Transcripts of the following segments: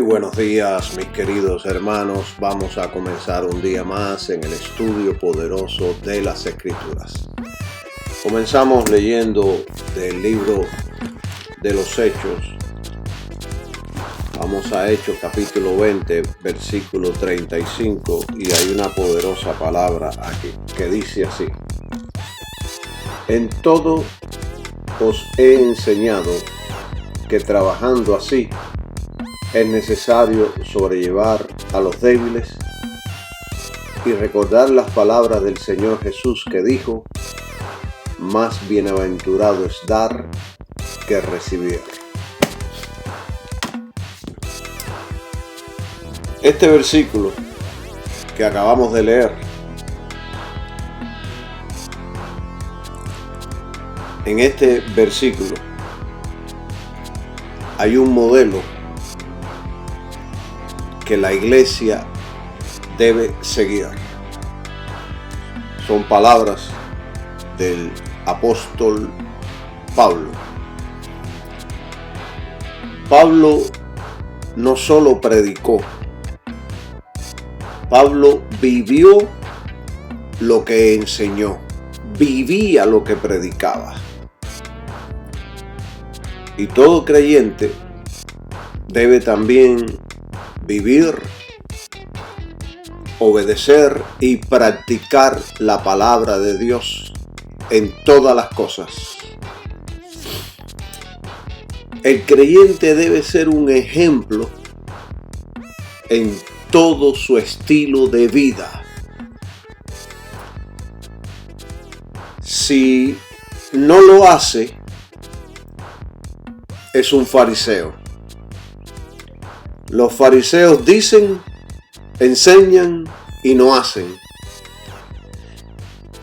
Muy buenos días, mis queridos hermanos. Vamos a comenzar un día más en el estudio poderoso de las Escrituras. Comenzamos leyendo del libro de los Hechos. Vamos a Hechos capítulo 20, versículo 35, y hay una poderosa palabra aquí que dice así: En todo os he enseñado que trabajando así es necesario sobrellevar a los débiles y recordar las palabras del Señor Jesús que dijo: más bienaventurado es dar que recibir. Este versículo que acabamos de leer, en este versículo hay un modelo que la iglesia debe seguir. Son palabras del apóstol Pablo. Pablo no solo predicó, Pablo vivió lo que enseñó, vivía lo que predicaba. Y todo creyente debe también vivir, obedecer y practicar la palabra de Dios en todas las cosas. El creyente debe ser un ejemplo en todo su estilo de vida. Si no lo hace, es un fariseo. Los fariseos dicen, enseñan y no hacen.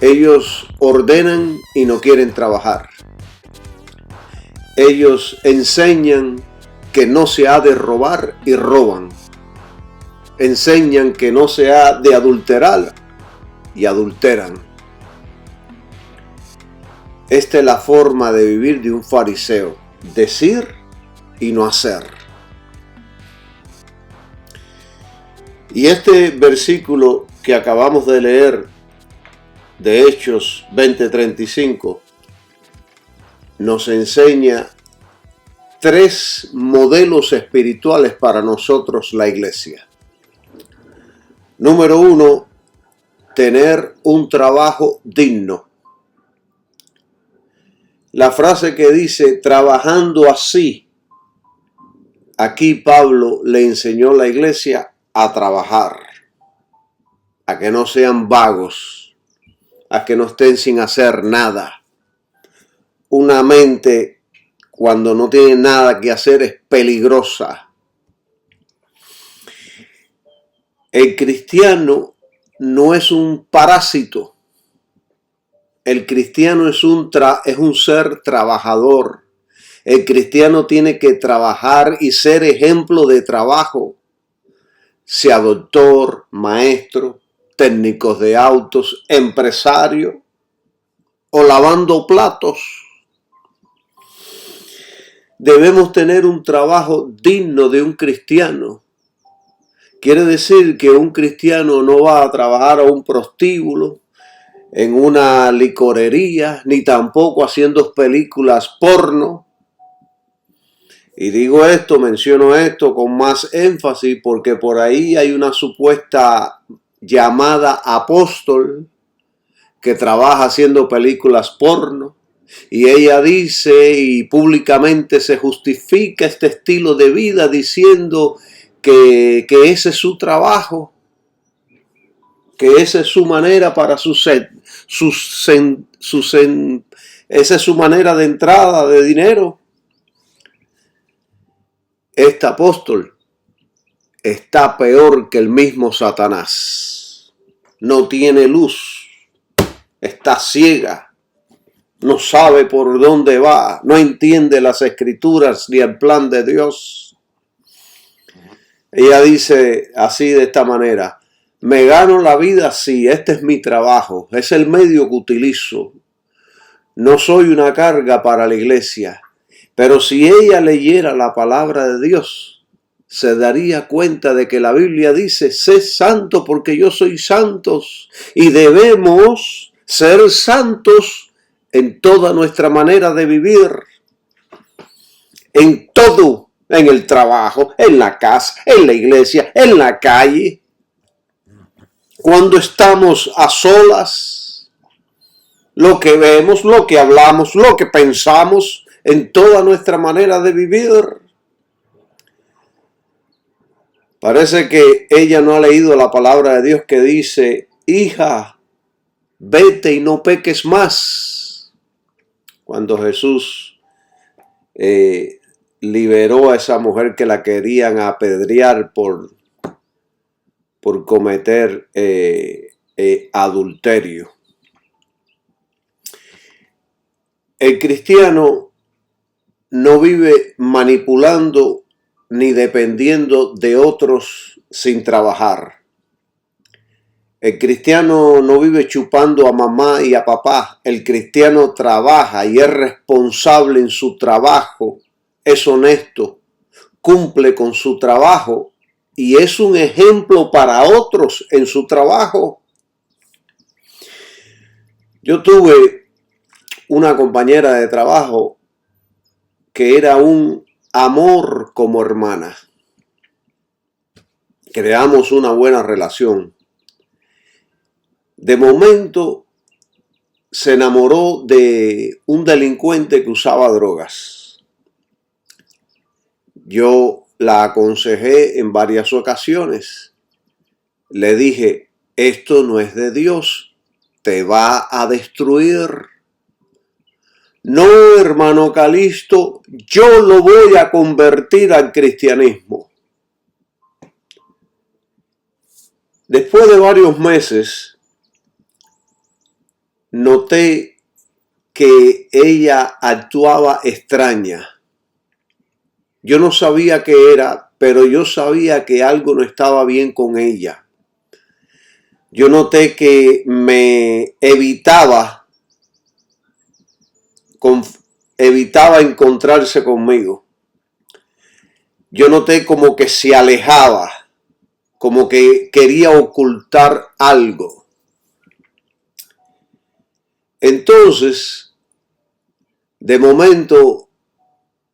Ellos ordenan y no quieren trabajar. Ellos enseñan que no se ha de robar y roban. Enseñan que no se ha de adulterar y adulteran. Esta es la forma de vivir de un fariseo: decir y no hacer. Y este versículo que acabamos de leer de Hechos 20:35 nos enseña tres modelos espirituales para nosotros, la iglesia. Número 1, tener un trabajo digno. La frase que dice trabajando así, aquí Pablo le enseñó a la iglesia a trabajar, a que no sean vagos, a que no estén sin hacer nada. Una mente cuando no tiene nada que hacer es peligrosa. El cristiano no es un parásito. El cristiano es un ser trabajador. El cristiano tiene que trabajar y ser ejemplo de trabajo. Sea doctor, maestro, técnicos de autos, empresario o lavando platos. Debemos tener un trabajo digno de un cristiano. Quiere decir que un cristiano no va a trabajar a un prostíbulo, en una licorería, ni tampoco haciendo películas porno. Y digo esto, menciono esto con más énfasis porque por ahí hay una supuesta llamada apóstol que trabaja haciendo películas porno. Y ella dice y públicamente se justifica este estilo de vida diciendo que ese es su trabajo, que esa es su manera para esa es su manera de entrada de dinero. Este apóstol está peor que el mismo Satanás. No tiene luz, está ciega, no sabe por dónde va, no entiende las escrituras ni el plan de Dios. Ella dice así, de esta manera: me gano la vida así, este es mi trabajo, es el medio que utilizo. No soy una carga para la iglesia. Pero si ella leyera la palabra de Dios, se daría cuenta de que la Biblia dice, sé santo porque yo soy santos, y debemos ser santos en toda nuestra manera de vivir, en todo, en el trabajo, en la casa, en la iglesia, en la calle, cuando estamos a solas, lo que vemos, lo que hablamos, lo que pensamos, en toda nuestra manera de vivir. Parece que ella no ha leído la palabra de Dios que dice, hija, vete y no peques más. Cuando Jesús liberó a esa mujer que la querían apedrear por cometer adulterio. El cristiano no vive manipulando ni dependiendo de otros sin trabajar. El cristiano no vive chupando a mamá y a papá. El cristiano trabaja y es responsable en su trabajo, es honesto, cumple con su trabajo y es un ejemplo para otros en su trabajo. Yo tuve una compañera de trabajo que era un amor como hermana. Creamos una buena relación. De momento se enamoró de un delincuente que usaba drogas. Yo la aconsejé en varias ocasiones. Le dije, esto no es de Dios, te va a destruir. No, hermano Calixto, yo lo voy a convertir al cristianismo. Después de varios meses, noté que ella actuaba extraña. Yo no sabía qué era, pero yo sabía que algo no estaba bien con ella. Yo noté que me evitaba encontrarse conmigo. Yo noté como que se alejaba, como que quería ocultar algo. Entonces, de momento,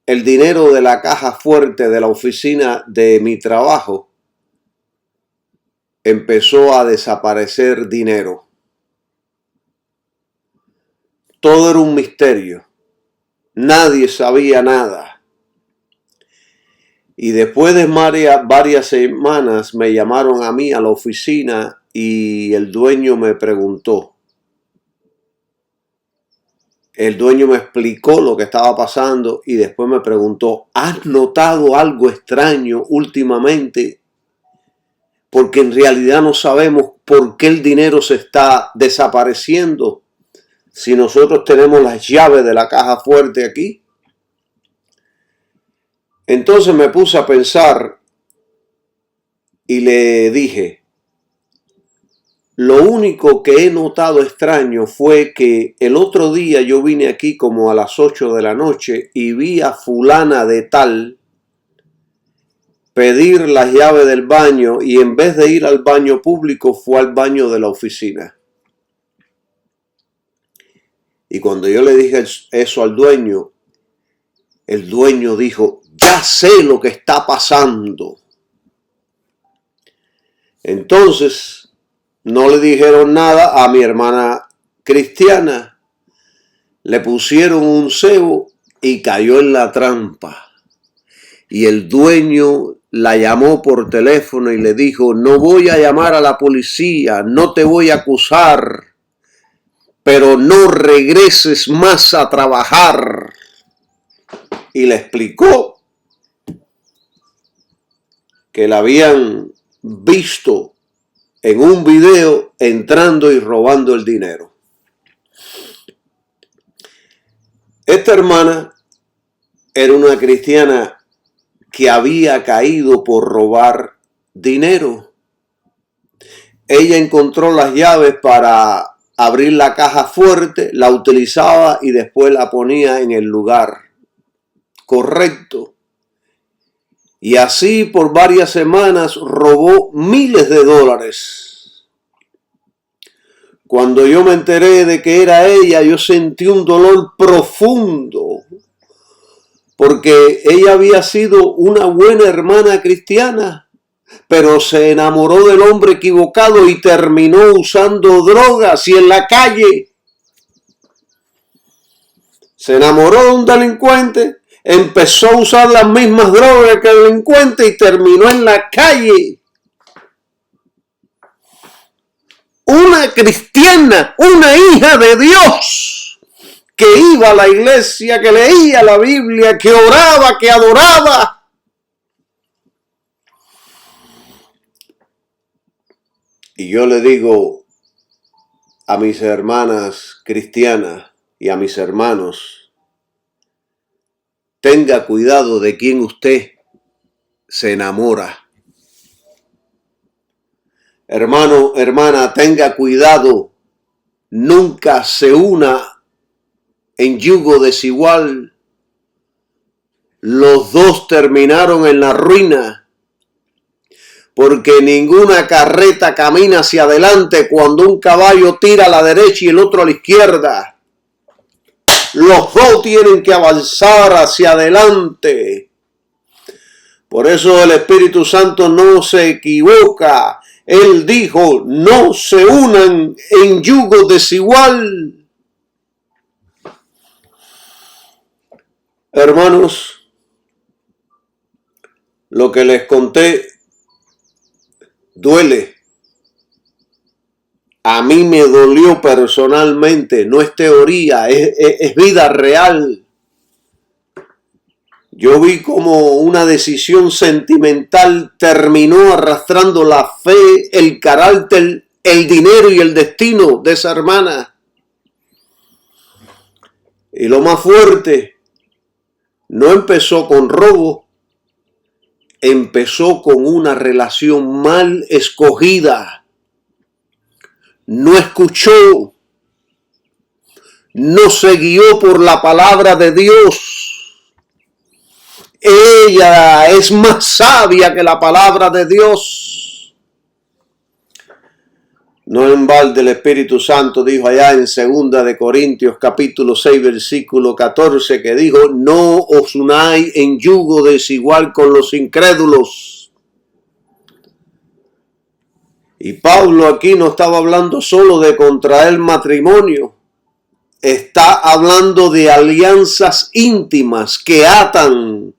el dinero de la caja fuerte de la oficina de mi trabajo empezó a desaparecer dinero. Todo era un misterio. Nadie sabía nada. Y después de varias semanas me llamaron a mí a la oficina y el dueño me preguntó. El dueño me explicó lo que estaba pasando y después me preguntó, ¿has notado algo extraño últimamente? Porque en realidad no sabemos por qué el dinero se está desapareciendo si nosotros tenemos las llaves de la caja fuerte aquí. Entonces me puse a pensar y le dije, lo único que he notado extraño fue que el otro día yo vine aquí como a las 8 de la noche y vi a fulana de tal pedir las llaves del baño y en vez de ir al baño público fue al baño de la oficina. Y cuando yo le dije eso al dueño, el dueño dijo, ya sé lo que está pasando. Entonces, no le dijeron nada a mi hermana cristiana. Le pusieron un cebo y cayó en la trampa. Y el dueño la llamó por teléfono y le dijo, no voy a llamar a la policía, no te voy a acusar, pero no regreses más a trabajar. Y le explicó que la habían visto en un video entrando y robando el dinero. Esta hermana era una cristiana que había caído por robar dinero. Ella encontró las llaves para abrir la caja fuerte, la utilizaba y después la ponía en el lugar correcto. Y así por varias semanas robó miles de dólares. Cuando yo me enteré de que era ella, yo sentí un dolor profundo, porque ella había sido una buena hermana cristiana, pero se enamoró del hombre equivocado y terminó usando drogas y en la calle. Se enamoró de un delincuente, empezó a usar las mismas drogas que el delincuente y terminó en la calle. Una cristiana, una hija de Dios, que iba a la iglesia, que leía la Biblia, que oraba, que adoraba. Y yo le digo a mis hermanas cristianas y a mis hermanos, tenga cuidado de quien usted se enamora. Hermano, hermana, tenga cuidado. Nunca se una en yugo desigual. Los dos terminaron en la ruina, porque ninguna carreta camina hacia adelante cuando un caballo tira a la derecha y el otro a la izquierda. Los dos tienen que avanzar hacia adelante. Por eso el Espíritu Santo no se equivoca. Él dijo, no se unan en yugo desigual. Hermanos, lo que les conté duele. A mí me dolió personalmente, no es teoría, es vida real. Yo vi como una decisión sentimental terminó arrastrando la fe, el carácter, el dinero y el destino de esa hermana. Y lo más fuerte, no empezó con robo, empezó con una relación mal escogida. No escuchó, no se guió por la palabra de Dios. Ella es más sabia que la palabra de Dios. No en balde el Espíritu Santo dijo allá en 2 de Corintios capítulo 6 versículo 14 que dijo, no os unáis en yugo desigual con los incrédulos. Y Pablo aquí no estaba hablando solo de contraer matrimonio. Está hablando de alianzas íntimas que atan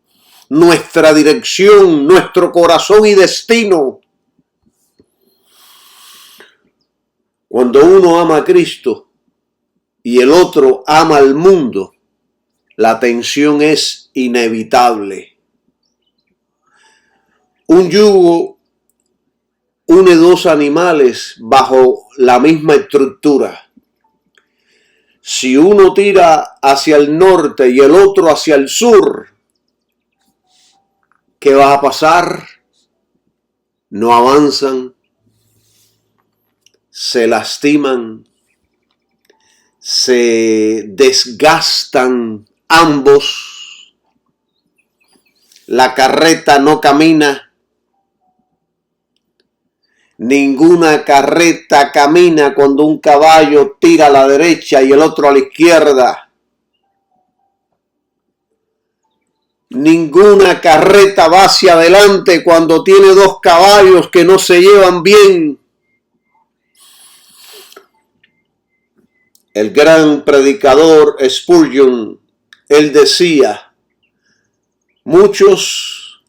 nuestra dirección, nuestro corazón y destino. Cuando uno ama a Cristo y el otro ama al mundo, la tensión es inevitable. Un yugo une dos animales bajo la misma estructura. Si uno tira hacia el norte y el otro hacia el sur, ¿qué va a pasar? No avanzan, se lastiman, se desgastan ambos, la carreta no camina, ninguna carreta camina cuando un caballo tira a la derecha y el otro a la izquierda. Ninguna carreta va hacia adelante cuando tiene dos caballos que no se llevan bien. El gran predicador Spurgeon, él decía, muchos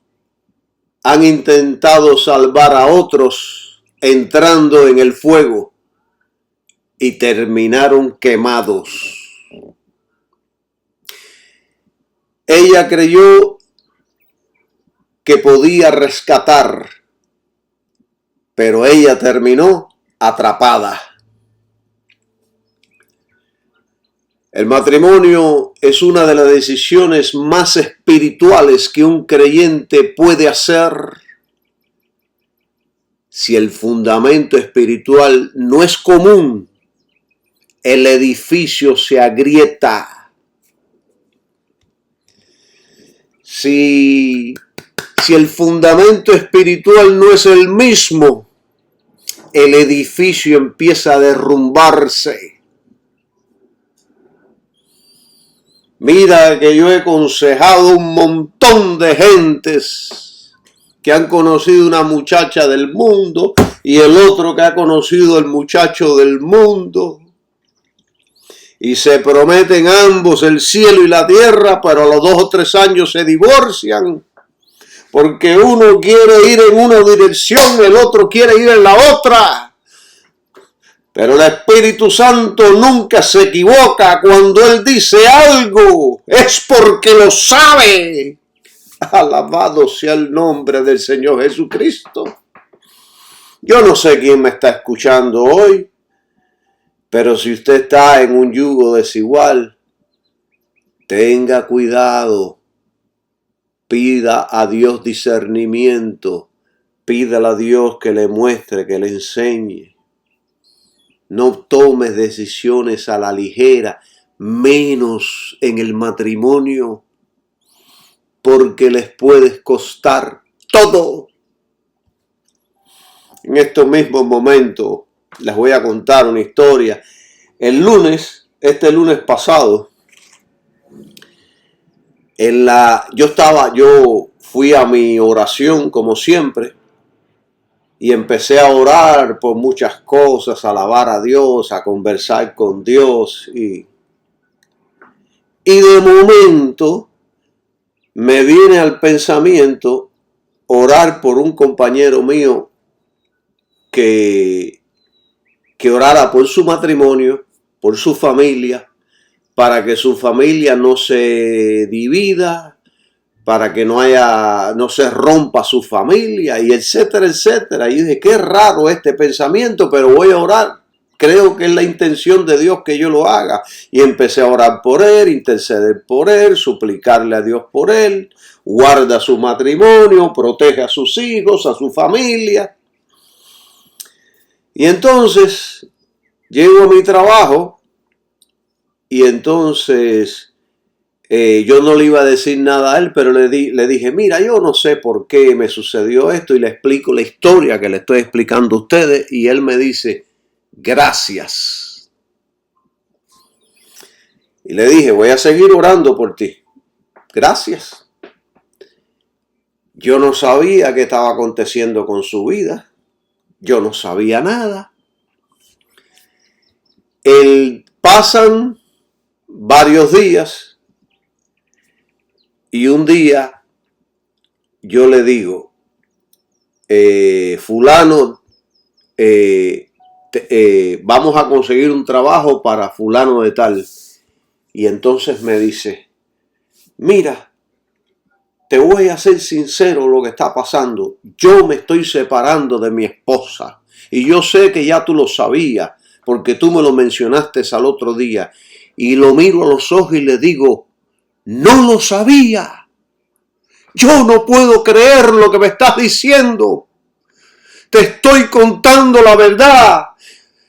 han intentado salvar a otros entrando en el fuego y terminaron quemados. Ella creyó que podía rescatar, pero ella terminó atrapada. El matrimonio es una de las decisiones más espirituales que un creyente puede hacer. Si el fundamento espiritual no es común, el edificio se agrieta. Si si el fundamento espiritual no es el mismo, el edificio empieza a derrumbarse. Mira que yo he aconsejado un montón de gentes que han conocido una muchacha del mundo y el otro que ha conocido el muchacho del mundo. Y se prometen ambos el cielo y la tierra, pero a los 2 o 3 años se divorcian. Porque uno quiere ir en una dirección, el otro quiere ir en la otra. Pero el Espíritu Santo nunca se equivoca. Cuando Él dice algo, es porque lo sabe. Alabado sea el nombre del Señor Jesucristo. Yo no sé quién me está escuchando hoy, pero si usted está en un yugo desigual, tenga cuidado. Pida a Dios discernimiento. Pídale a Dios que le muestre, que le enseñe. No tomes decisiones a la ligera, menos en el matrimonio, porque les puede costar todo. En estos mismos momentos les voy a contar una historia. Este lunes pasado, yo fui a mi oración como siempre y empecé a orar por muchas cosas, a alabar a Dios, a conversar con Dios y de momento me viene al pensamiento orar por un compañero mío que orara por su matrimonio, por su familia, para que su familia no se divida, para que no se rompa su familia, y etcétera, etcétera. Y dije, qué raro este pensamiento, pero voy a orar. Creo que es la intención de Dios que yo lo haga. Y empecé a orar por él, interceder por él, suplicarle a Dios por él. Guarda su matrimonio, protege a sus hijos, a su familia. Y entonces llego a mi trabajo y entonces yo no le iba a decir nada a él, pero le dije, mira, yo no sé por qué me sucedió esto, y le explico la historia que le estoy explicando a ustedes, y él me dice, gracias. Y le dije, voy a seguir orando por ti. Gracias. Yo no sabía qué estaba aconteciendo con su vida. Yo no sabía nada. Pasan varios días. Y un día yo le digo, fulano, vamos a conseguir un trabajo para fulano de tal. Y entonces me dice, mira, te voy a ser sincero lo que está pasando. Yo me estoy separando de mi esposa. Y yo sé que ya tú lo sabías, porque tú me lo mencionaste al otro día. Y lo miro a los ojos y le digo, no lo sabía. Yo no puedo creer lo que me estás diciendo. Te estoy contando la verdad.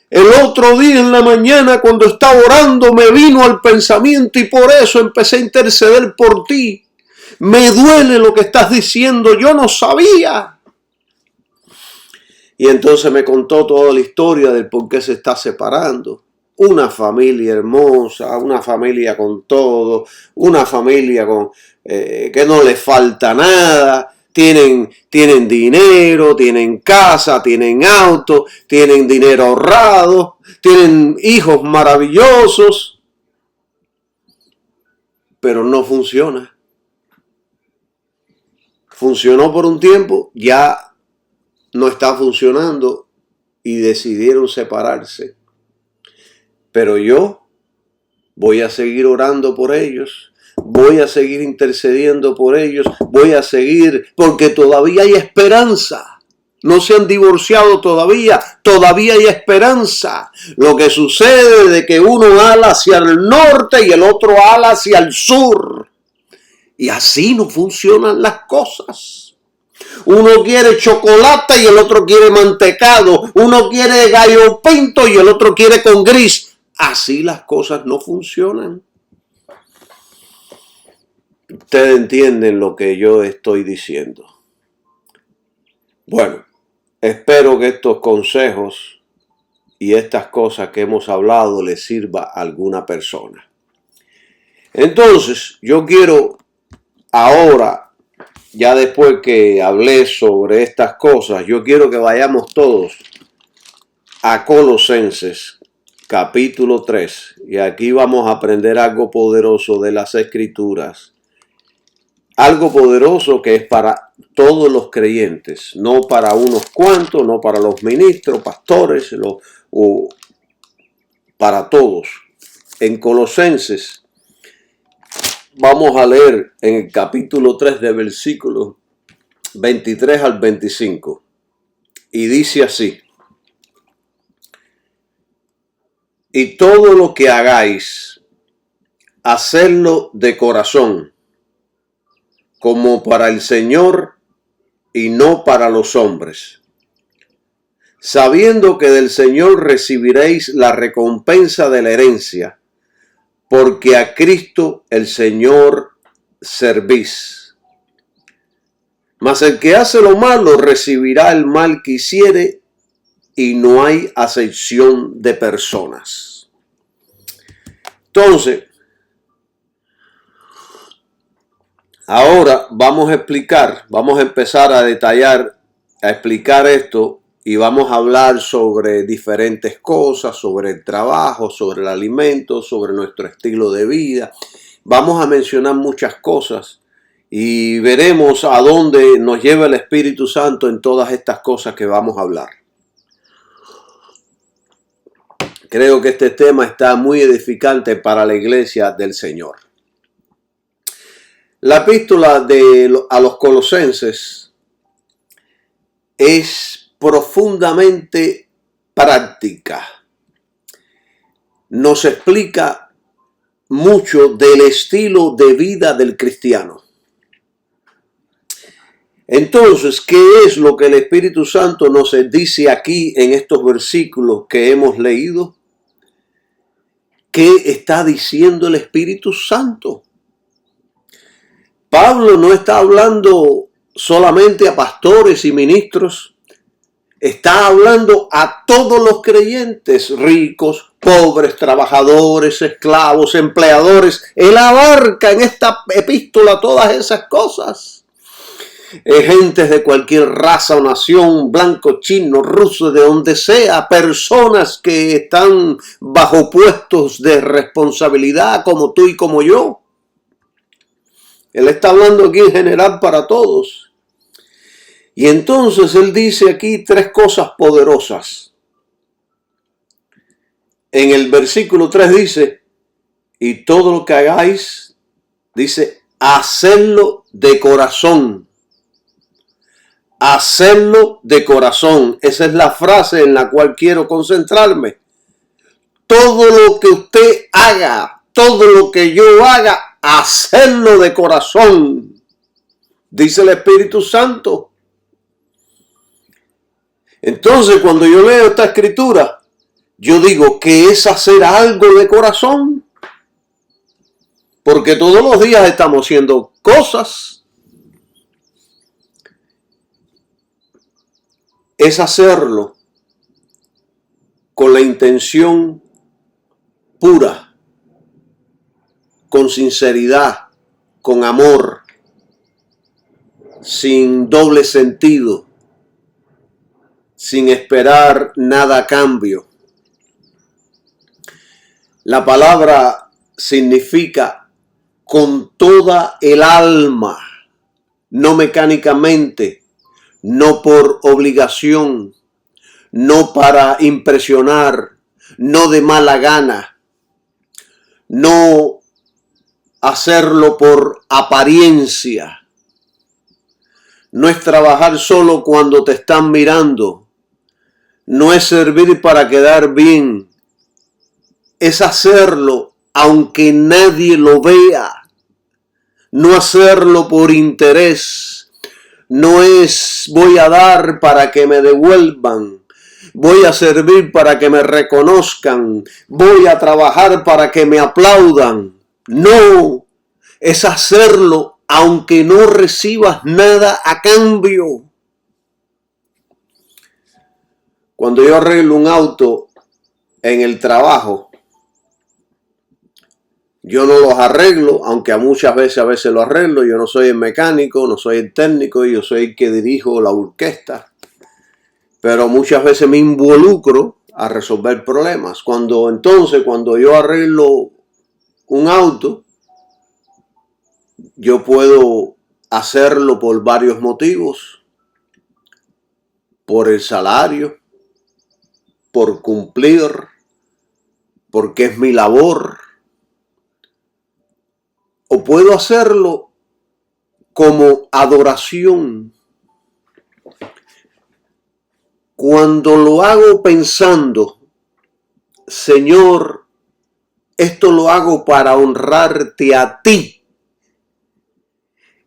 El otro día en la mañana cuando estaba orando me vino al pensamiento y por eso empecé a interceder por ti. Me duele lo que estás diciendo. Yo no sabía. Y entonces me contó toda la historia del por qué se está separando. Una familia hermosa, una familia con todo, una familia con que no le falta nada, tienen dinero, tienen casa, tienen auto, tienen dinero ahorrado, tienen hijos maravillosos, pero no funciona. Funcionó por un tiempo, ya no está funcionando y decidieron separarse. Pero yo voy a seguir orando por ellos, voy a seguir intercediendo por ellos, voy a seguir, porque todavía hay esperanza. No se han divorciado todavía hay esperanza. Lo que sucede es de que uno ala hacia el norte y el otro ala hacia el sur. Y así no funcionan las cosas. Uno quiere chocolate y el otro quiere mantecado. Uno quiere gallo pinto y el otro quiere con gris. Así las cosas no funcionan. Ustedes entienden lo que yo estoy diciendo. Bueno, espero que estos consejos y estas cosas que hemos hablado les sirva a alguna persona. Entonces, yo quiero ahora, ya después que hablé sobre estas cosas, yo quiero que vayamos todos a Colosenses, capítulo 3. Y aquí vamos a aprender algo poderoso de las Escrituras. Algo poderoso que es para todos los creyentes, no para unos cuantos, no para los ministros, pastores, o para todos. En Colosenses vamos a leer en el capítulo 3 de versículos 23 al 25. Y dice así: y todo lo que hagáis, hacedlo de corazón, como para el Señor y no para los hombres, sabiendo que del Señor recibiréis la recompensa de la herencia, porque a Cristo el Señor servís. Mas el que hace lo malo recibirá el mal que hiciere, y no hay acepción de personas. Entonces, ahora vamos a empezar a detallar, a explicar esto, y vamos a hablar sobre diferentes cosas, sobre el trabajo, sobre el alimento, sobre nuestro estilo de vida. Vamos a mencionar muchas cosas y veremos a dónde nos lleva el Espíritu Santo en todas estas cosas que vamos a hablar. Creo que este tema está muy edificante para la iglesia del Señor. La epístola a los Colosenses es profundamente práctica. Nos explica mucho del estilo de vida del cristiano. Entonces, ¿qué es lo que el Espíritu Santo nos dice aquí en estos versículos que hemos leído? ¿Qué está diciendo el Espíritu Santo? Pablo no está hablando solamente a pastores y ministros, está hablando a todos los creyentes, ricos, pobres, trabajadores, esclavos, empleadores. Él abarca en esta epístola todas esas cosas. Gentes de cualquier raza o nación, blanco, chino, ruso, de donde sea, personas que están bajo puestos de responsabilidad como tú y como yo. Él está hablando aquí en general para todos. Y entonces él dice aquí tres cosas poderosas. En el versículo 3 dice, y todo lo que hagáis, dice, hacedlo de corazón. Hacerlo de corazón. Esa es la frase en la cual quiero concentrarme. Todo lo que usted haga, todo lo que yo haga, hacerlo de corazón, dice el Espíritu Santo. Entonces, cuando yo leo esta escritura, yo digo que es hacer algo de corazón. Porque todos los días estamos haciendo cosas. Es hacerlo con la intención pura, con sinceridad, con amor, sin doble sentido, sin esperar nada a cambio. La palabra significa con toda el alma, no mecánicamente, no por obligación, no para impresionar, no de mala gana, no hacerlo por apariencia. No es trabajar solo cuando te están mirando, no es servir para quedar bien, es hacerlo aunque nadie lo vea, no hacerlo por interés. No es voy a dar para que me devuelvan, voy a servir para que me reconozcan, voy a trabajar para que me aplaudan. No, es hacerlo aunque no recibas nada a cambio. Cuando yo arreglo un auto en el trabajo, yo no los arreglo, aunque a veces lo arreglo. Yo no soy el mecánico, no soy el técnico, yo soy el que dirijo la orquesta. Pero muchas veces me involucro a resolver problemas. Cuando yo arreglo un auto, yo puedo hacerlo por varios motivos. Por el salario, por cumplir, porque es mi labor. O puedo hacerlo como adoración. Cuando lo hago pensando, Señor, esto lo hago para honrarte a ti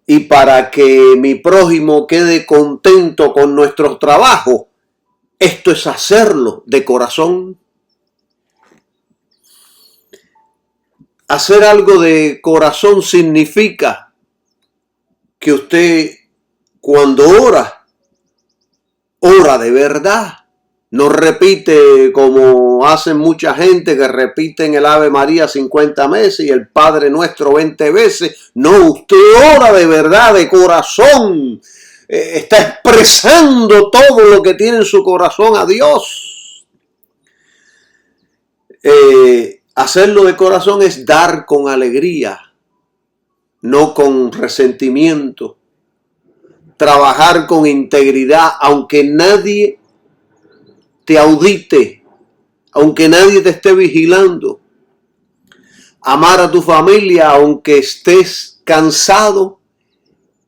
y para que mi prójimo quede contento con nuestro trabajo, esto es hacerlo de corazón. Hacer algo de corazón significa que usted, cuando ora de verdad. No repite como hacen mucha gente que repiten el Ave María 50 veces y el Padre Nuestro 20 veces. No, usted ora de verdad, de corazón. Está expresando todo lo que tiene en su corazón a Dios. Hacerlo de corazón es dar con alegría, no con resentimiento. Trabajar con integridad, aunque nadie te audite, aunque nadie te esté vigilando. Amar a tu familia aunque estés cansado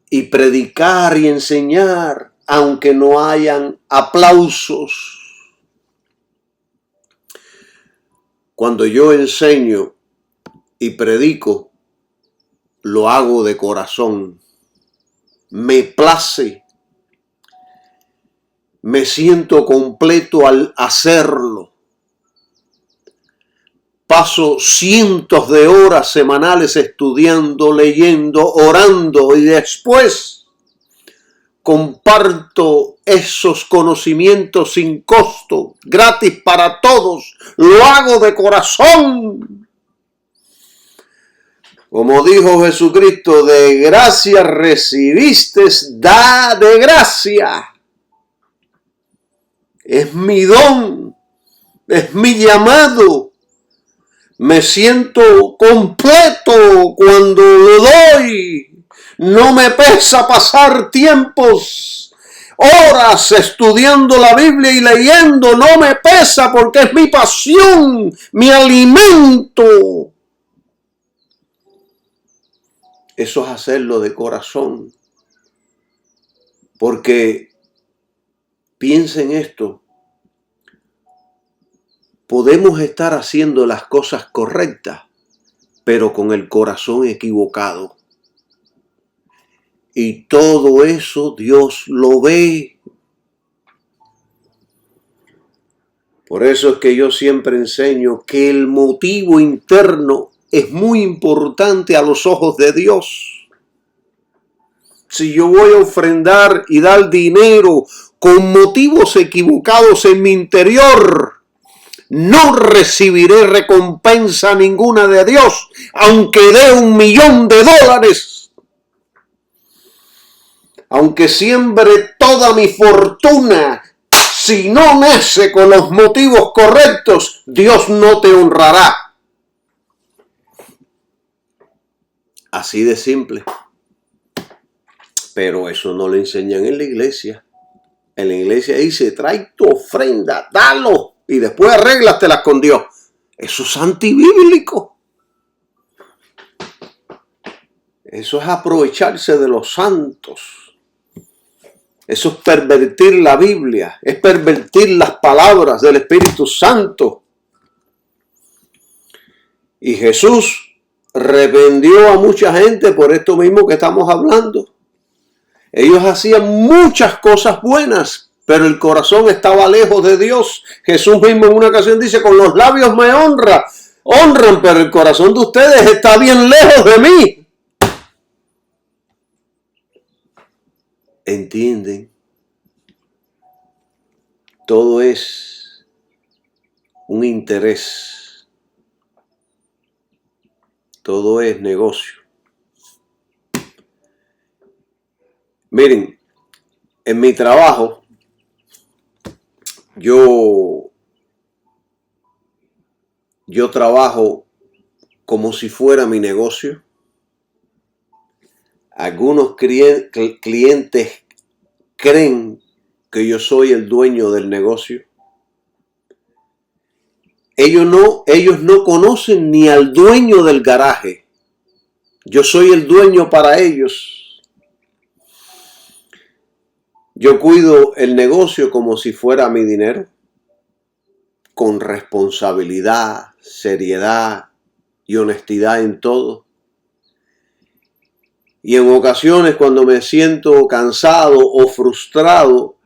y predicar y enseñar aunque no hayan aplausos. Cuando yo enseño y predico, lo hago de corazón. Me place. Me siento completo al hacerlo. Paso cientos de horas semanales estudiando, leyendo, orando y después comparto esos conocimientos sin costo, gratis para todos. Lo hago de corazón. Como dijo Jesucristo, de gracia recibiste, da de gracia. Es mi don, es mi llamado. Me siento completo cuando lo doy. No me pesa pasar tiempos, horas estudiando la Biblia y leyendo. No me pesa porque es mi pasión, mi alimento. Eso es hacerlo de corazón. Porque piensen esto. Podemos estar haciendo las cosas correctas, pero con el corazón equivocado. Y todo eso Dios lo ve. Por eso es que yo siempre enseño que el motivo interno es muy importante a los ojos de Dios. Si yo voy a ofrendar y dar dinero con motivos equivocados en mi interior, no recibiré recompensa ninguna de Dios, aunque dé $1.000.000. Aunque siembre toda mi fortuna, si no nace con los motivos correctos, Dios no te honrará. Así de simple. Pero eso no lo enseñan en la iglesia. En la iglesia dice, trae tu ofrenda, dalo, y después arréglatelas con Dios. Eso es antibíblico. Eso es aprovecharse de los santos. Eso es pervertir la Biblia, es pervertir las palabras del Espíritu Santo. Y Jesús reprendió a mucha gente por esto mismo que estamos hablando. Ellos hacían muchas cosas buenas, pero el corazón estaba lejos de Dios. Jesús mismo en una ocasión dice, con los labios me honran, pero el corazón de ustedes está bien lejos de mí. ¿Entienden? todo es un interés, todo es negocio. Miren, en mi trabajo, yo trabajo como si fuera mi negocio. Algunos clientes creen que yo soy el dueño del negocio. Ellos no conocen ni al dueño del garaje. Yo soy el dueño para ellos. Yo cuido el negocio como si fuera mi dinero, con responsabilidad, seriedad y honestidad en todo. Y en ocasiones, cuando me siento cansado o frustrado,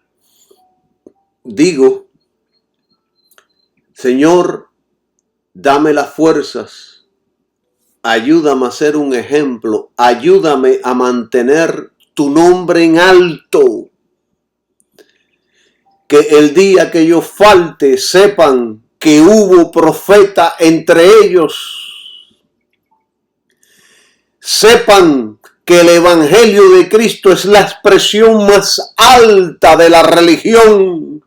digo: Señor, dame las fuerzas, ayúdame a ser un ejemplo, ayúdame a mantener tu nombre en alto. Que el día que yo falte sepan que hubo profeta entre ellos. Sepan que el Evangelio de Cristo es la expresión más alta de la religión.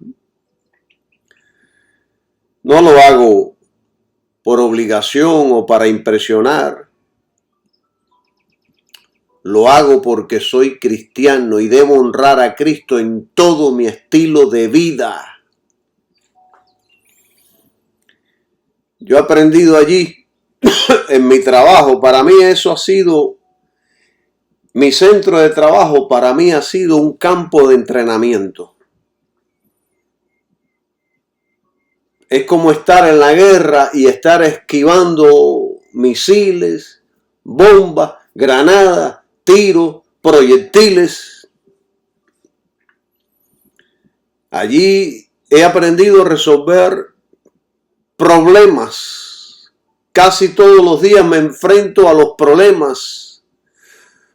No lo hago por obligación o para impresionar. Lo hago porque soy cristiano y debo honrar a Cristo en todo mi estilo de vida. Yo he aprendido allí, en mi trabajo. Para mí eso ha sido, mi centro de trabajo para mí ha sido un campo de entrenamiento. Es como estar en la guerra y estar esquivando misiles, bombas, granadas, tiros, proyectiles. Allí he aprendido a resolver problemas. Casi todos los días me enfrento a los problemas.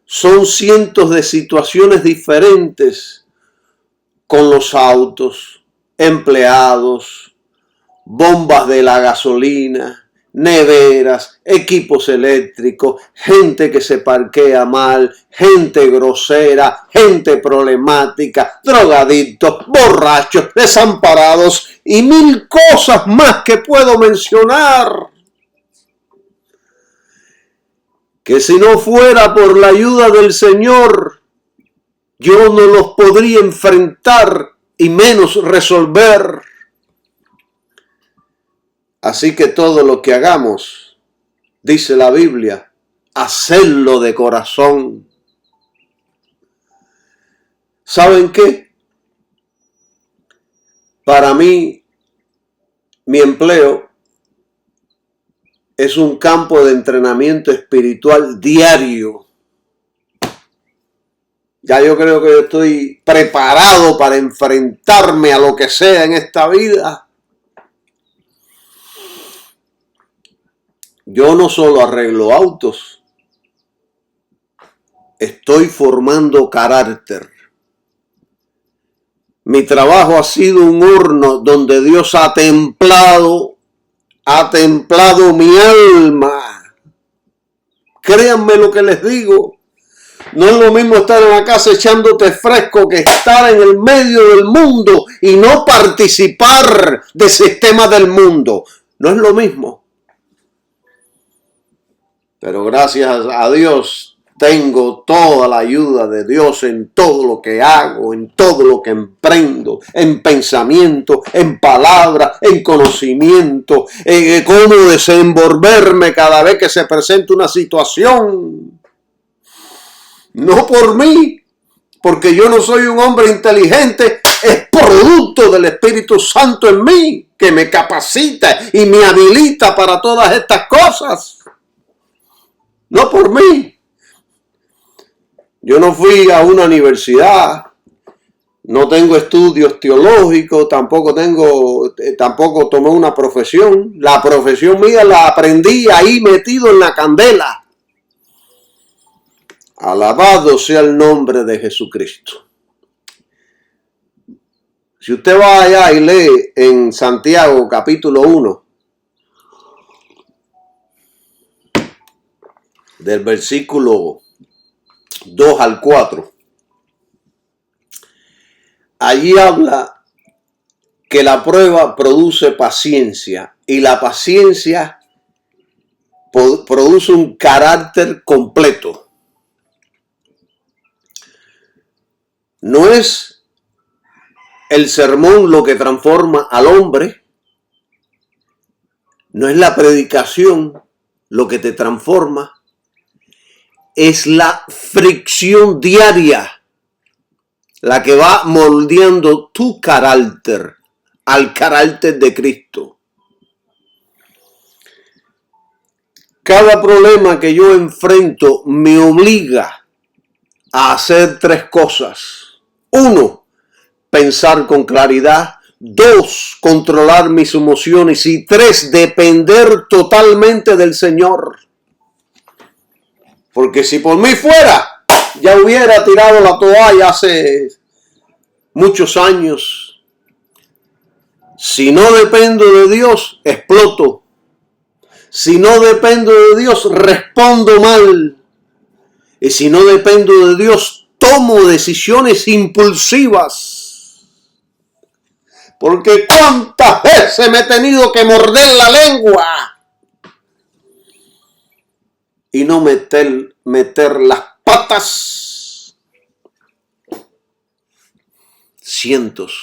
Son cientos de situaciones diferentes con los autos, empleados, bombas de la gasolina, neveras, equipos eléctricos, gente que se parquea mal, gente grosera, gente problemática, drogadictos, borrachos, desamparados y mil cosas más que puedo mencionar. Que si no fuera por la ayuda del Señor, yo no los podría enfrentar y menos resolver. Así que todo lo que hagamos, dice la Biblia, hacedlo de corazón. ¿Saben qué? Para mí, mi empleo es un campo de entrenamiento espiritual diario. Ya yo creo que yo estoy preparado para enfrentarme a lo que sea en esta vida. Yo no solo arreglo autos, estoy formando carácter. Mi trabajo ha sido un horno donde Dios ha templado mi alma. Créanme lo que les digo. No es lo mismo estar en la casa echándote fresco que estar en el medio del mundo y no participar del sistema del mundo. No es lo mismo. Pero gracias a Dios tengo toda la ayuda de Dios en todo lo que hago, en todo lo que emprendo, en pensamiento, en palabra, en conocimiento, en cómo desenvolverme cada vez que se presenta una situación. No por mí, porque yo no soy un hombre inteligente, es producto del Espíritu Santo en mí, que me capacita y me habilita para todas estas cosas. No por mí. Yo no fui a una universidad, no tengo estudios teológicos, tampoco tomé una profesión. La profesión mía la aprendí ahí metido en la candela. Alabado sea el nombre de Jesucristo. Si usted va allá y lee en Santiago capítulo 1, del versículo 2 al 4, allí habla que la prueba produce paciencia y la paciencia produce un carácter completo. No es el sermón lo que transforma al hombre, no es la predicación lo que te transforma, es la fricción diaria la que va moldeando tu carácter al carácter de Cristo. Cada problema que yo enfrento me obliga a hacer 3 cosas. 1, pensar con claridad. 2, controlar mis emociones. Y 3, depender totalmente del Señor. Porque si por mí fuera, ya hubiera tirado la toalla hace muchos años. Si no dependo de Dios, exploto. Si no dependo de Dios, respondo mal. Y si no dependo de Dios, tomo decisiones impulsivas. Porque cuántas veces me he tenido que morder la lengua y no meter las patas. Cientos.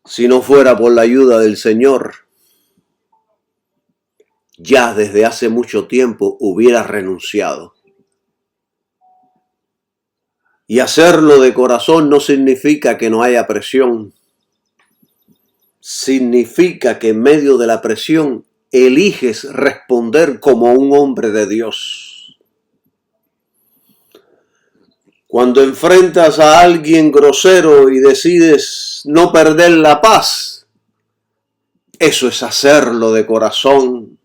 Si no fuera por la ayuda del Señor, ya desde hace mucho tiempo hubiera renunciado. Y hacerlo de corazón no significa que no haya presión. Significa que en medio de la presión eliges responder como un hombre de Dios. Cuando enfrentas a alguien grosero y decides no perder la paz, eso es hacerlo de corazón.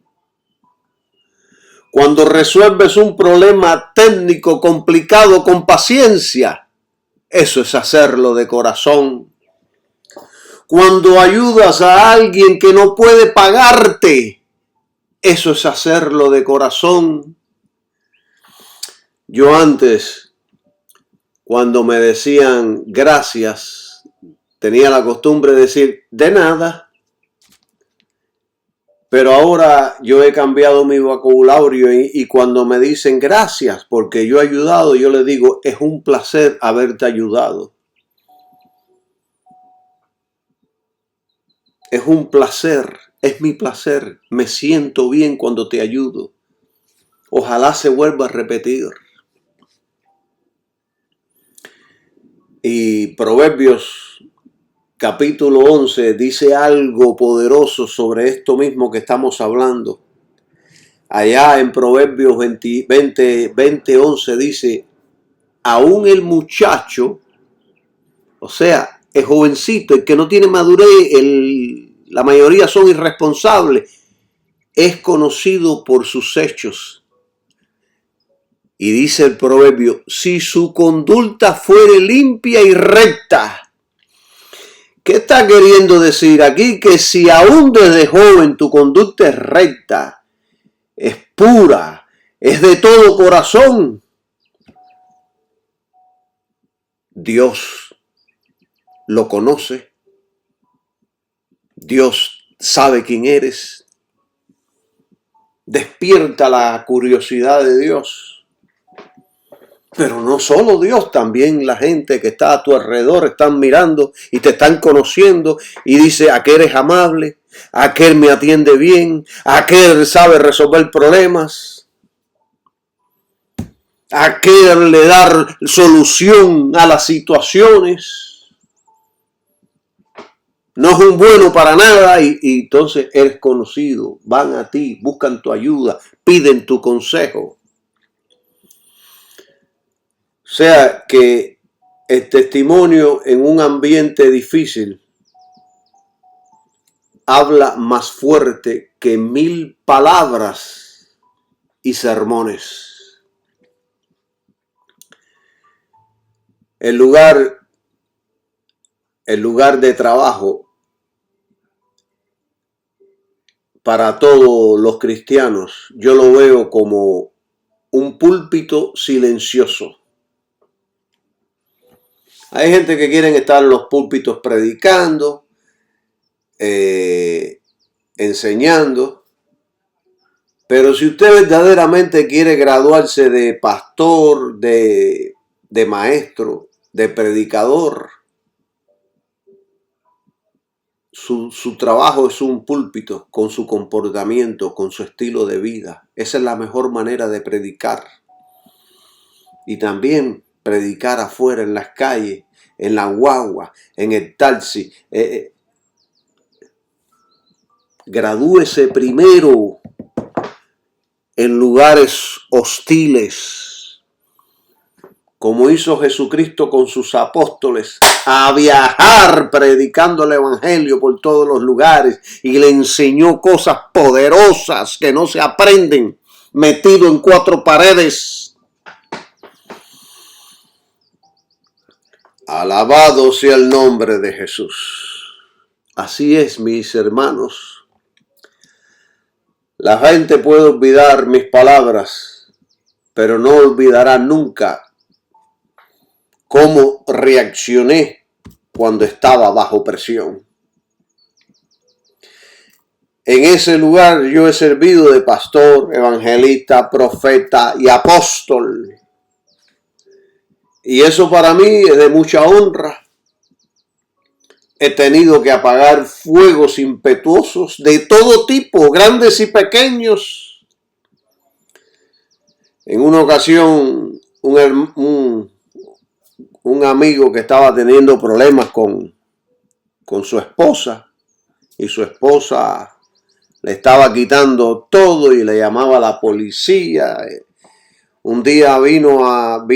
Cuando resuelves un problema técnico complicado con paciencia, eso es hacerlo de corazón. Cuando ayudas a alguien que no puede pagarte, eso es hacerlo de corazón. Yo antes, cuando me decían gracias, tenía la costumbre de decir de nada. Pero ahora yo he cambiado mi vocabulario y cuando me dicen gracias porque yo he ayudado, yo le digo, es un placer haberte ayudado. Es un placer, es mi placer. Me siento bien cuando te ayudo. Ojalá se vuelva a repetir. Y Proverbios capítulo 11 dice algo poderoso sobre esto mismo que estamos hablando. Allá en Proverbios 20:11 dice, aún el muchacho, o sea, el jovencito, el que no tiene madurez, la mayoría son irresponsables, es conocido por sus hechos. Y dice el proverbio, si su conducta fuere limpia y recta. ¿Qué está queriendo decir aquí? Que si aún desde joven tu conducta es recta, es pura, es de todo corazón, Dios lo conoce, Dios sabe quién eres, despierta la curiosidad de Dios. Pero no solo Dios, también la gente que está a tu alrededor están mirando y te están conociendo y dice, aquel es amable, aquel me atiende bien, aquel sabe resolver problemas, aquel le da solución a las situaciones. No es un bueno para nada y entonces eres conocido, van a ti, buscan tu ayuda, piden tu consejo. O sea que el testimonio en un ambiente difícil habla más fuerte que 1000 palabras y sermones. El lugar el lugar de trabajo para todos los cristianos, yo lo veo como un púlpito silencioso. Hay gente que quieren estar en los púlpitos predicando, enseñando, pero si usted verdaderamente quiere graduarse de pastor, de maestro, de predicador, su trabajo es un púlpito con su comportamiento, con su estilo de vida. Esa es la mejor manera de predicar. Y también predicar afuera, en las calles, en la guagua, en el taxi. Gradúese primero en lugares hostiles, como hizo Jesucristo con sus apóstoles, a viajar predicando el evangelio por todos los lugares, y le enseñó cosas poderosas que no se aprenden metido en cuatro paredes. Alabado sea el nombre de Jesús. Así es, mis hermanos. La gente puede olvidar mis palabras, pero no olvidará nunca cómo reaccioné cuando estaba bajo presión. En ese lugar yo he servido de pastor, evangelista, profeta y apóstol. Y eso para mí es de mucha honra. He tenido que apagar fuegos impetuosos de todo tipo, grandes y pequeños. En una ocasión, un amigo que estaba teniendo problemas con su esposa, y su esposa le estaba quitando todo y le llamaba a la policía. Un día vino a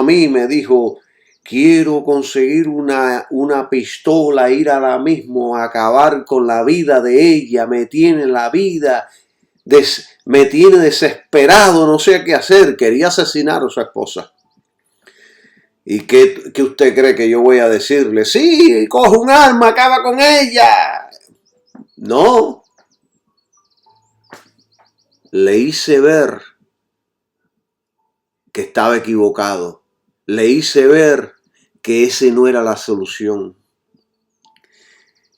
mí y me dijo: quiero conseguir una pistola, ir ahora mismo a acabar con la vida de ella. Me tiene la vida, me tiene desesperado, no sé qué hacer. Quería asesinar a su esposa. ¿Y qué usted cree que yo voy a decirle? Sí, coge un arma, acaba con ella. No. Le hice ver que estaba equivocado. Le hice ver que ese no era la solución.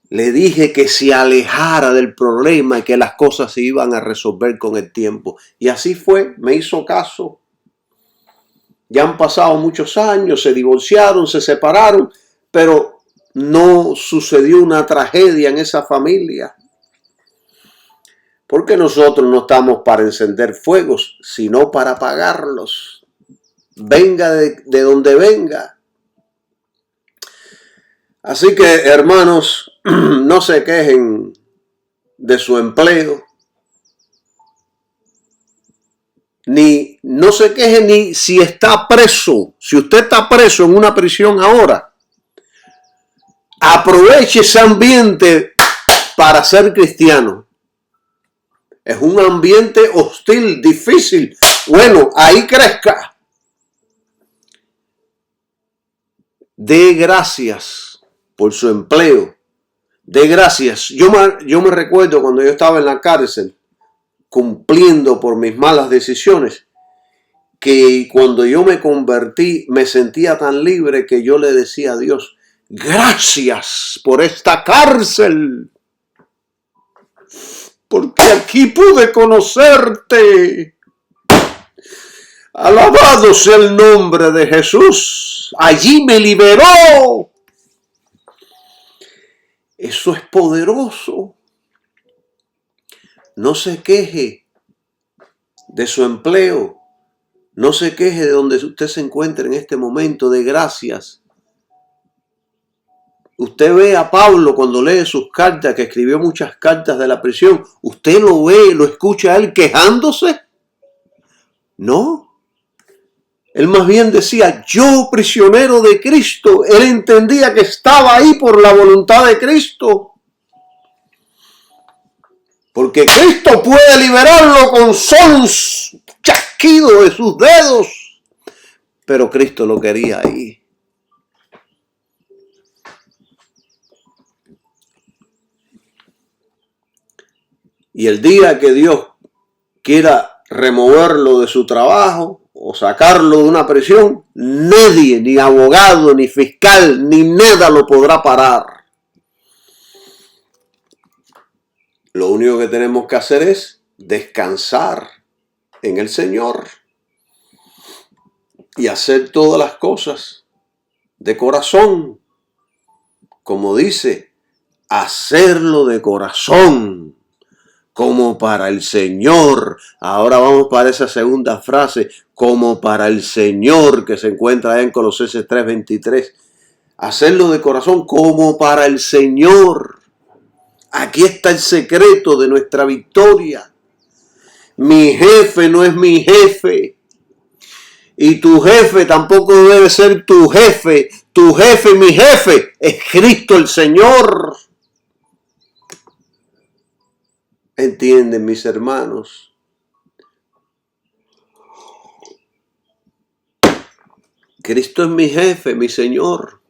Le dije que se alejara del problema y que las cosas se iban a resolver con el tiempo. Y así fue, me hizo caso. Ya han pasado muchos años, se divorciaron, se separaron, pero no sucedió una tragedia en esa familia. Porque nosotros no estamos para encender fuegos, sino para apagarlos. Venga de donde venga. Así que, hermanos, no se quejen de su empleo. No se queje ni si está preso. Si usted está preso en una prisión ahora, aproveche ese ambiente para ser cristiano. Es un ambiente hostil, difícil. Bueno, ahí crezca. Dé gracias por su empleo. Dé gracias. Yo me recuerdo cuando yo estaba en la cárcel, cumpliendo por mis malas decisiones, que cuando yo me convertí me sentía tan libre que yo le decía a Dios: gracias por esta cárcel, porque aquí pude conocerte. Alabado sea el nombre de Jesús. Allí me liberó. Eso es poderoso. No se queje de su empleo. No se queje de donde usted se encuentra en este momento. De gracias. Usted ve a Pablo cuando lee sus cartas, que escribió muchas cartas de la prisión. Usted lo ve, lo escucha a él quejándose. No. Él más bien decía: yo, prisionero de Cristo. Él entendía que estaba ahí por la voluntad de Cristo. Porque Cristo puede liberarlo con sons, chasquido de sus dedos. Pero Cristo lo quería ahí. Y el día que Dios quiera removerlo de su trabajo o sacarlo de una prisión, nadie, ni abogado, ni fiscal, ni nada lo podrá parar. Lo único que tenemos que hacer es descansar en el Señor y hacer todas las cosas de corazón. Como dice, hacerlo de corazón, como para el Señor. Ahora vamos para esa segunda frase, como para el Señor, que se encuentra en Colosenses 3:23. Hacerlo de corazón como para el Señor. Aquí está el secreto de nuestra victoria. Mi jefe no es mi jefe. Y tu jefe tampoco debe ser tu jefe. Tu jefe, mi jefe, es Cristo el Señor. ¿Entienden, mis hermanos? Cristo es mi jefe, mi Señor.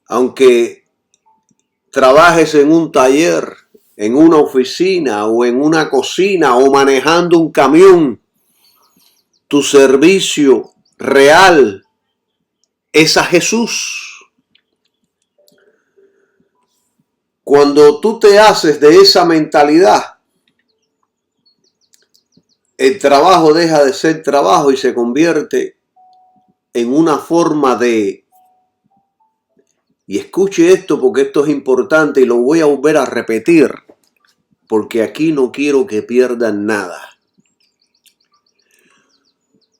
Aunque trabajes en un taller, en una oficina o en una cocina o manejando un camión, tu servicio real es a Jesús. Cuando tú te haces de esa mentalidad, el trabajo deja de ser trabajo y se convierte en una forma de... Y escuche esto porque esto es importante y lo voy a volver a repetir, porque aquí no quiero que pierdan nada.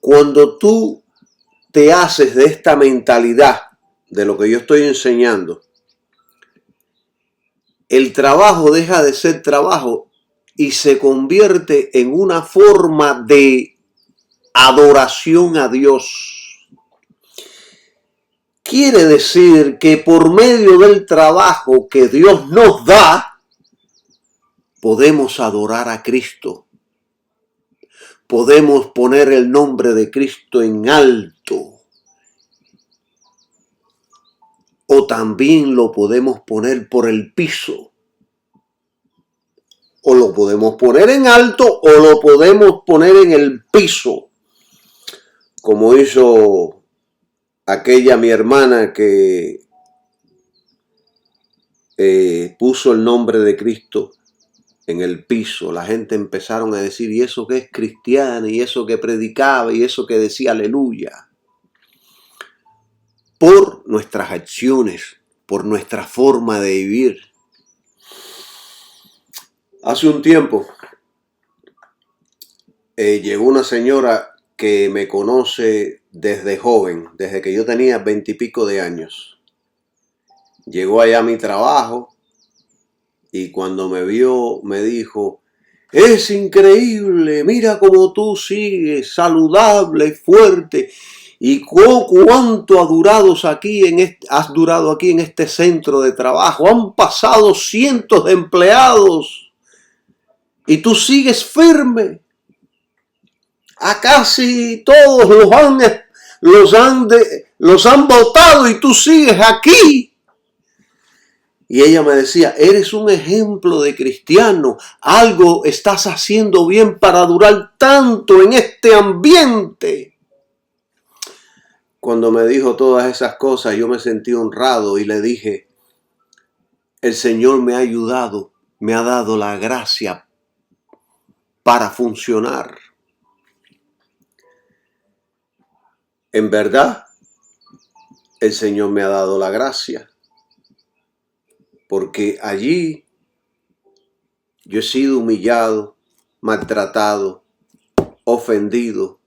Cuando tú te haces de esta mentalidad, de lo que yo estoy enseñando, el trabajo deja de ser trabajo y se convierte en una forma de adoración a Dios. Quiere decir que por medio del trabajo que Dios nos da, podemos adorar a Cristo. Podemos poner el nombre de Cristo en alto. O también lo podemos poner por el piso. O lo podemos poner en alto o lo podemos poner en el piso. Como hizo aquella mi hermana que puso el nombre de Cristo en el piso. La gente empezaron a decir, ¿y eso que es cristiana? ¿Y eso que predicaba? ¿Y eso que decía aleluya? Por nuestras acciones, por nuestra forma de vivir. Hace un tiempo llegó una señora que me conoce desde joven, desde que yo tenía 20 y pico de años. Llegó allá a mi trabajo y cuando me vio me dijo, es increíble, mira cómo tú sigues, saludable, fuerte. ¿Y cuánto has durado aquí en este centro de trabajo? Han pasado cientos de empleados y tú sigues firme. A casi todos los han votado y tú sigues aquí. Y ella me decía, eres un ejemplo de cristiano, algo estás haciendo bien para durar tanto en este ambiente. Cuando me dijo todas esas cosas, yo me sentí honrado y le dije, el Señor me ha ayudado, me ha dado la gracia para funcionar. En verdad, el Señor me ha dado la gracia. Porque allí yo he sido humillado, maltratado, ofendido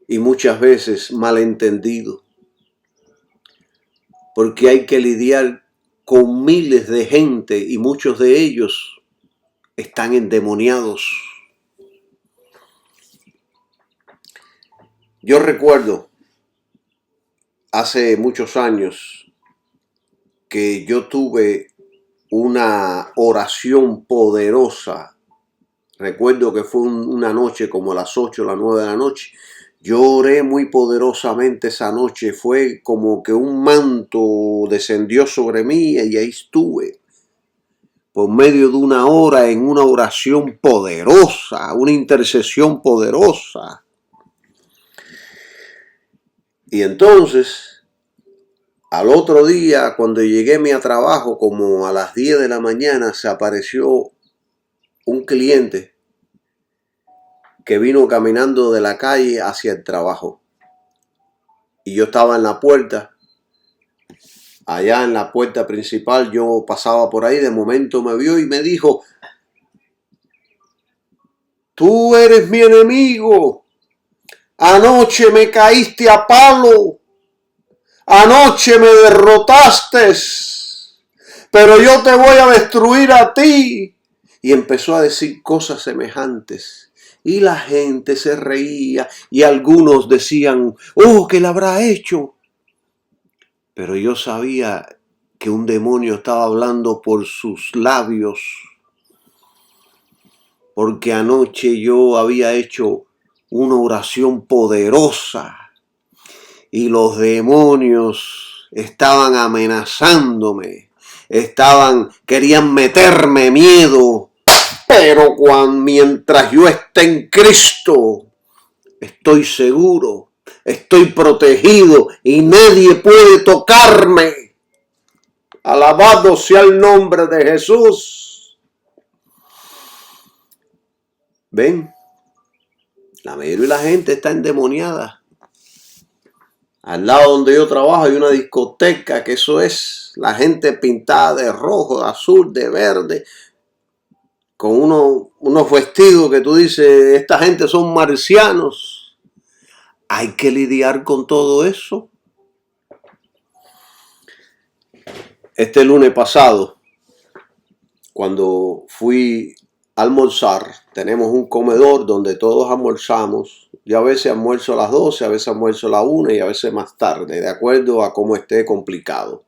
y muchas veces malentendido. Porque hay que lidiar con miles de gente y muchos de ellos están endemoniados. Yo recuerdo hace muchos años que yo tuve una oración poderosa. Recuerdo que fue una noche como a las 8 o las 9 de la noche. Yo oré muy poderosamente esa noche. Fue como que un manto descendió sobre mí y ahí estuve. por medio de una hora en una oración poderosa, una intercesión poderosa. Y entonces, al otro día, cuando llegué a mi trabajo, como a las 10 de la mañana, se apareció un cliente que vino caminando de la calle hacia el trabajo. Y yo estaba en la puerta, allá en la puerta principal, yo pasaba por ahí, de momento me vio y me dijo: tú eres mi enemigo, anoche me caíste a palo, anoche me derrotaste, pero yo te voy a destruir a ti. Y empezó a decir cosas semejantes. Y la gente se reía y algunos decían: oh, ¿qué le habrá hecho? Pero yo sabía que un demonio estaba hablando por sus labios, porque anoche yo había hecho una oración poderosa y los demonios estaban amenazándome, querían meterme miedo, pero mientras yo esté en Cristo, estoy seguro, estoy protegido y nadie puede tocarme. Alabado sea el nombre de Jesús. ¿Ven? La mayoría de la gente está endemoniada. Al lado donde yo trabajo hay una discoteca, que eso es la gente pintada de rojo, de azul, de verde, con unos vestidos que tú dices, esta gente son marcianos. Hay que lidiar con todo eso. Este lunes pasado, cuando fui a almorzar, tenemos un comedor donde todos almorzamos. Yo a veces almuerzo a las 12, a veces almuerzo a las 1 y a veces más tarde, de acuerdo a cómo esté complicado.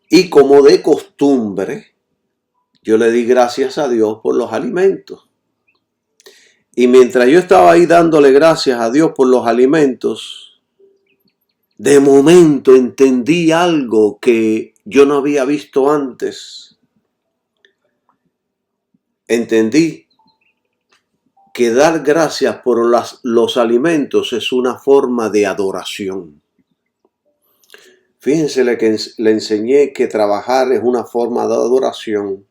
Y como de costumbre, yo le di gracias a Dios por los alimentos. Y mientras yo estaba ahí dándole gracias a Dios por los alimentos, de momento entendí algo que yo no había visto antes. Entendí que dar gracias por los alimentos es una forma de adoración. Fíjense que le enseñé que trabajar es una forma de adoración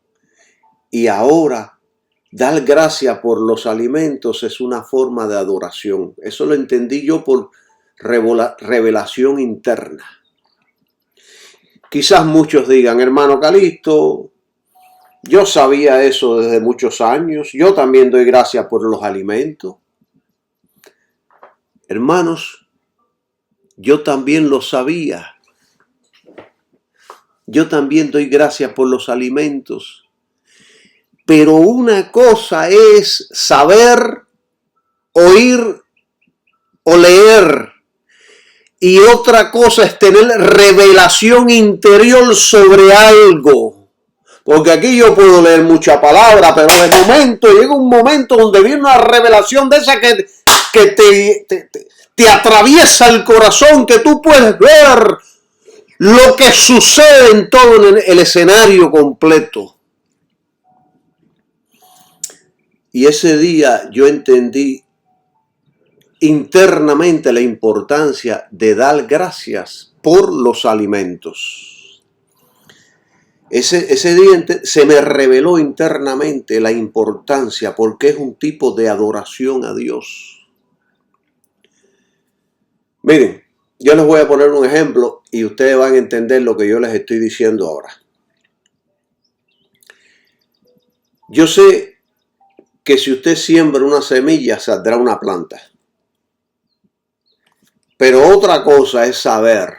y ahora dar gracias por los alimentos es una forma de adoración. Eso lo entendí yo por revelación interna. Quizás muchos digan: hermano Calixto, yo sabía eso desde muchos años, yo también doy gracias por los alimentos. Hermanos, yo también lo sabía. Yo también doy gracias por los alimentos. Pero una cosa es saber, oír o leer. Y otra cosa es tener revelación interior sobre algo. Porque aquí yo puedo leer mucha palabra, pero de momento llega un momento donde viene una revelación de esa que te atraviesa el corazón, que tú puedes ver lo que sucede en todo el escenario completo. Y ese día yo entendí internamente la importancia de dar gracias por los alimentos. Ese día se me reveló internamente la importancia, porque es un tipo de adoración a Dios. Miren, yo les voy a poner un ejemplo y ustedes van a entender lo que yo les estoy diciendo ahora. Yo sé que si usted siembra una semilla, saldrá una planta. Pero otra cosa es saber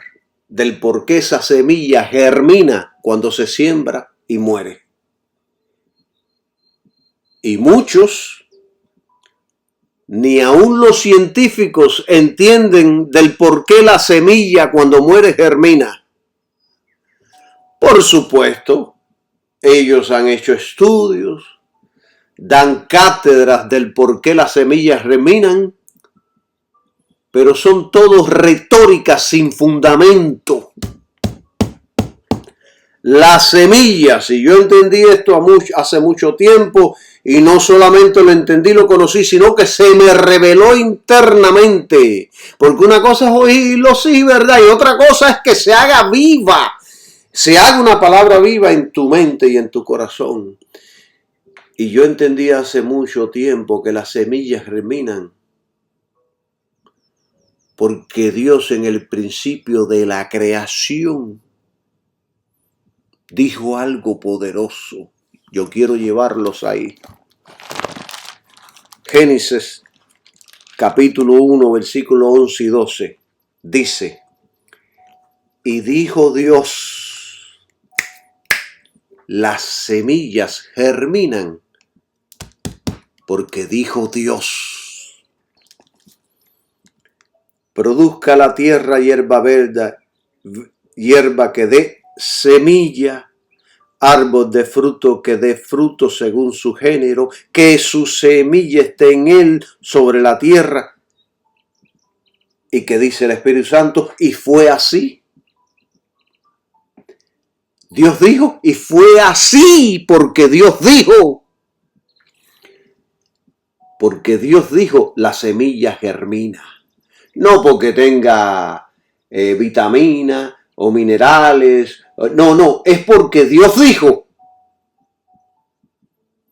del por qué esa semilla germina cuando se siembra y muere. Y muchos, ni aun los científicos, entienden del por qué la semilla cuando muere germina. Por supuesto, ellos han hecho estudios, dan cátedras del por qué las semillas germinan, pero son todos retóricas sin fundamento. Las semillas, y yo entendí esto hace mucho tiempo, y no solamente lo entendí, lo conocí, sino que se me reveló internamente. Porque una cosa es oírlo, sí, ¿verdad? Y otra cosa es que se haga viva. Se haga una palabra viva en tu mente y en tu corazón. Y yo entendí hace mucho tiempo que las semillas germinan. Porque Dios en el principio de la creación dijo algo poderoso. Yo quiero llevarlos ahí. Génesis capítulo 1, versículo 11 y 12. Dice, y dijo Dios, las semillas germinan, porque dijo Dios, produzca la tierra hierba verde, hierba que dé semilla, árbol de fruto que dé fruto según su género, que su semilla esté en él sobre la tierra. Y que dice el Espíritu Santo, y fue así. Dios dijo, y fue así, porque Dios dijo. Porque Dios dijo, la semilla germina. No porque tenga vitamina o minerales. No, es porque Dios dijo.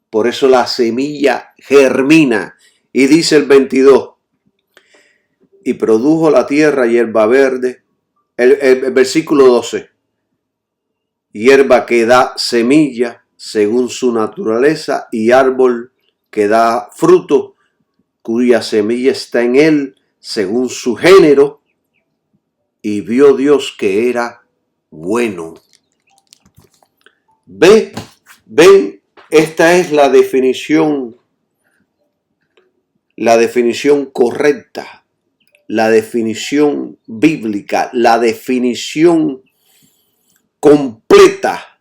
Por eso la semilla germina. Y dice el 22. Y produjo la tierra hierba verde. El versículo 12. Hierba que da semilla según su naturaleza y árbol que da fruto, cuya semilla está en él según su género. Y vio Dios que era bueno. Ven, esta es la definición correcta, la definición bíblica, la definición completa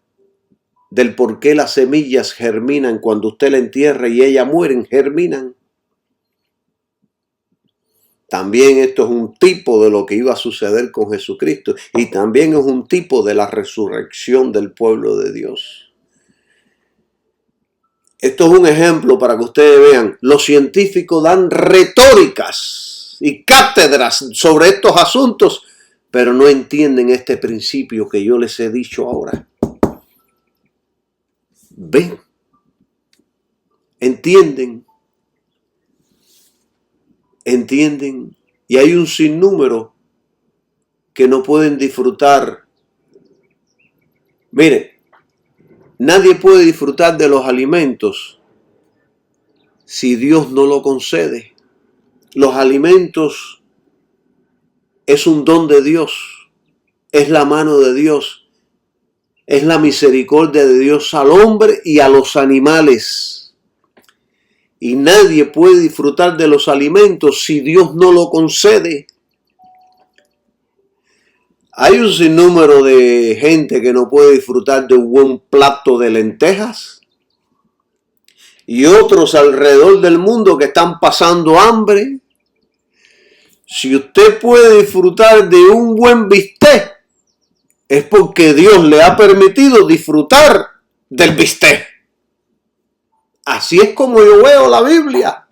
del por qué las semillas germinan cuando usted la entierra y ellas mueren, germinan. También esto es un tipo de lo que iba a suceder con Jesucristo y también es un tipo de la resurrección del pueblo de Dios. Esto es un ejemplo para que ustedes vean. Los científicos dan retóricas y cátedras sobre estos asuntos, pero no entienden este principio que yo les he dicho ahora. Ven, entienden, y hay un sinnúmero que no pueden disfrutar. Mire, nadie puede disfrutar de los alimentos si Dios no lo concede. Los alimentos es un don de Dios, es la mano de Dios, es la misericordia de Dios al hombre y a los animales. Y nadie puede disfrutar de los alimentos si Dios no lo concede. Hay un sinnúmero de gente que no puede disfrutar de un buen plato de lentejas. Y otros alrededor del mundo que están pasando hambre. Si usted puede disfrutar de un buen bistec, es porque Dios le ha permitido disfrutar del bistec. Así es como yo veo la Biblia.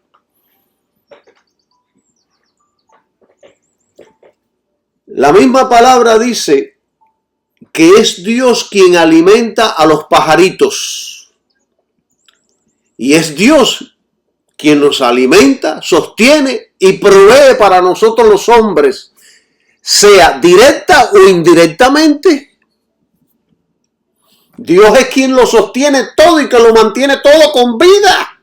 La misma palabra dice que es Dios quien alimenta a los pajaritos. Y es Dios quien nos alimenta, sostiene y provee para nosotros los hombres, sea directa o indirectamente. Dios es quien lo sostiene todo y que lo mantiene todo con vida.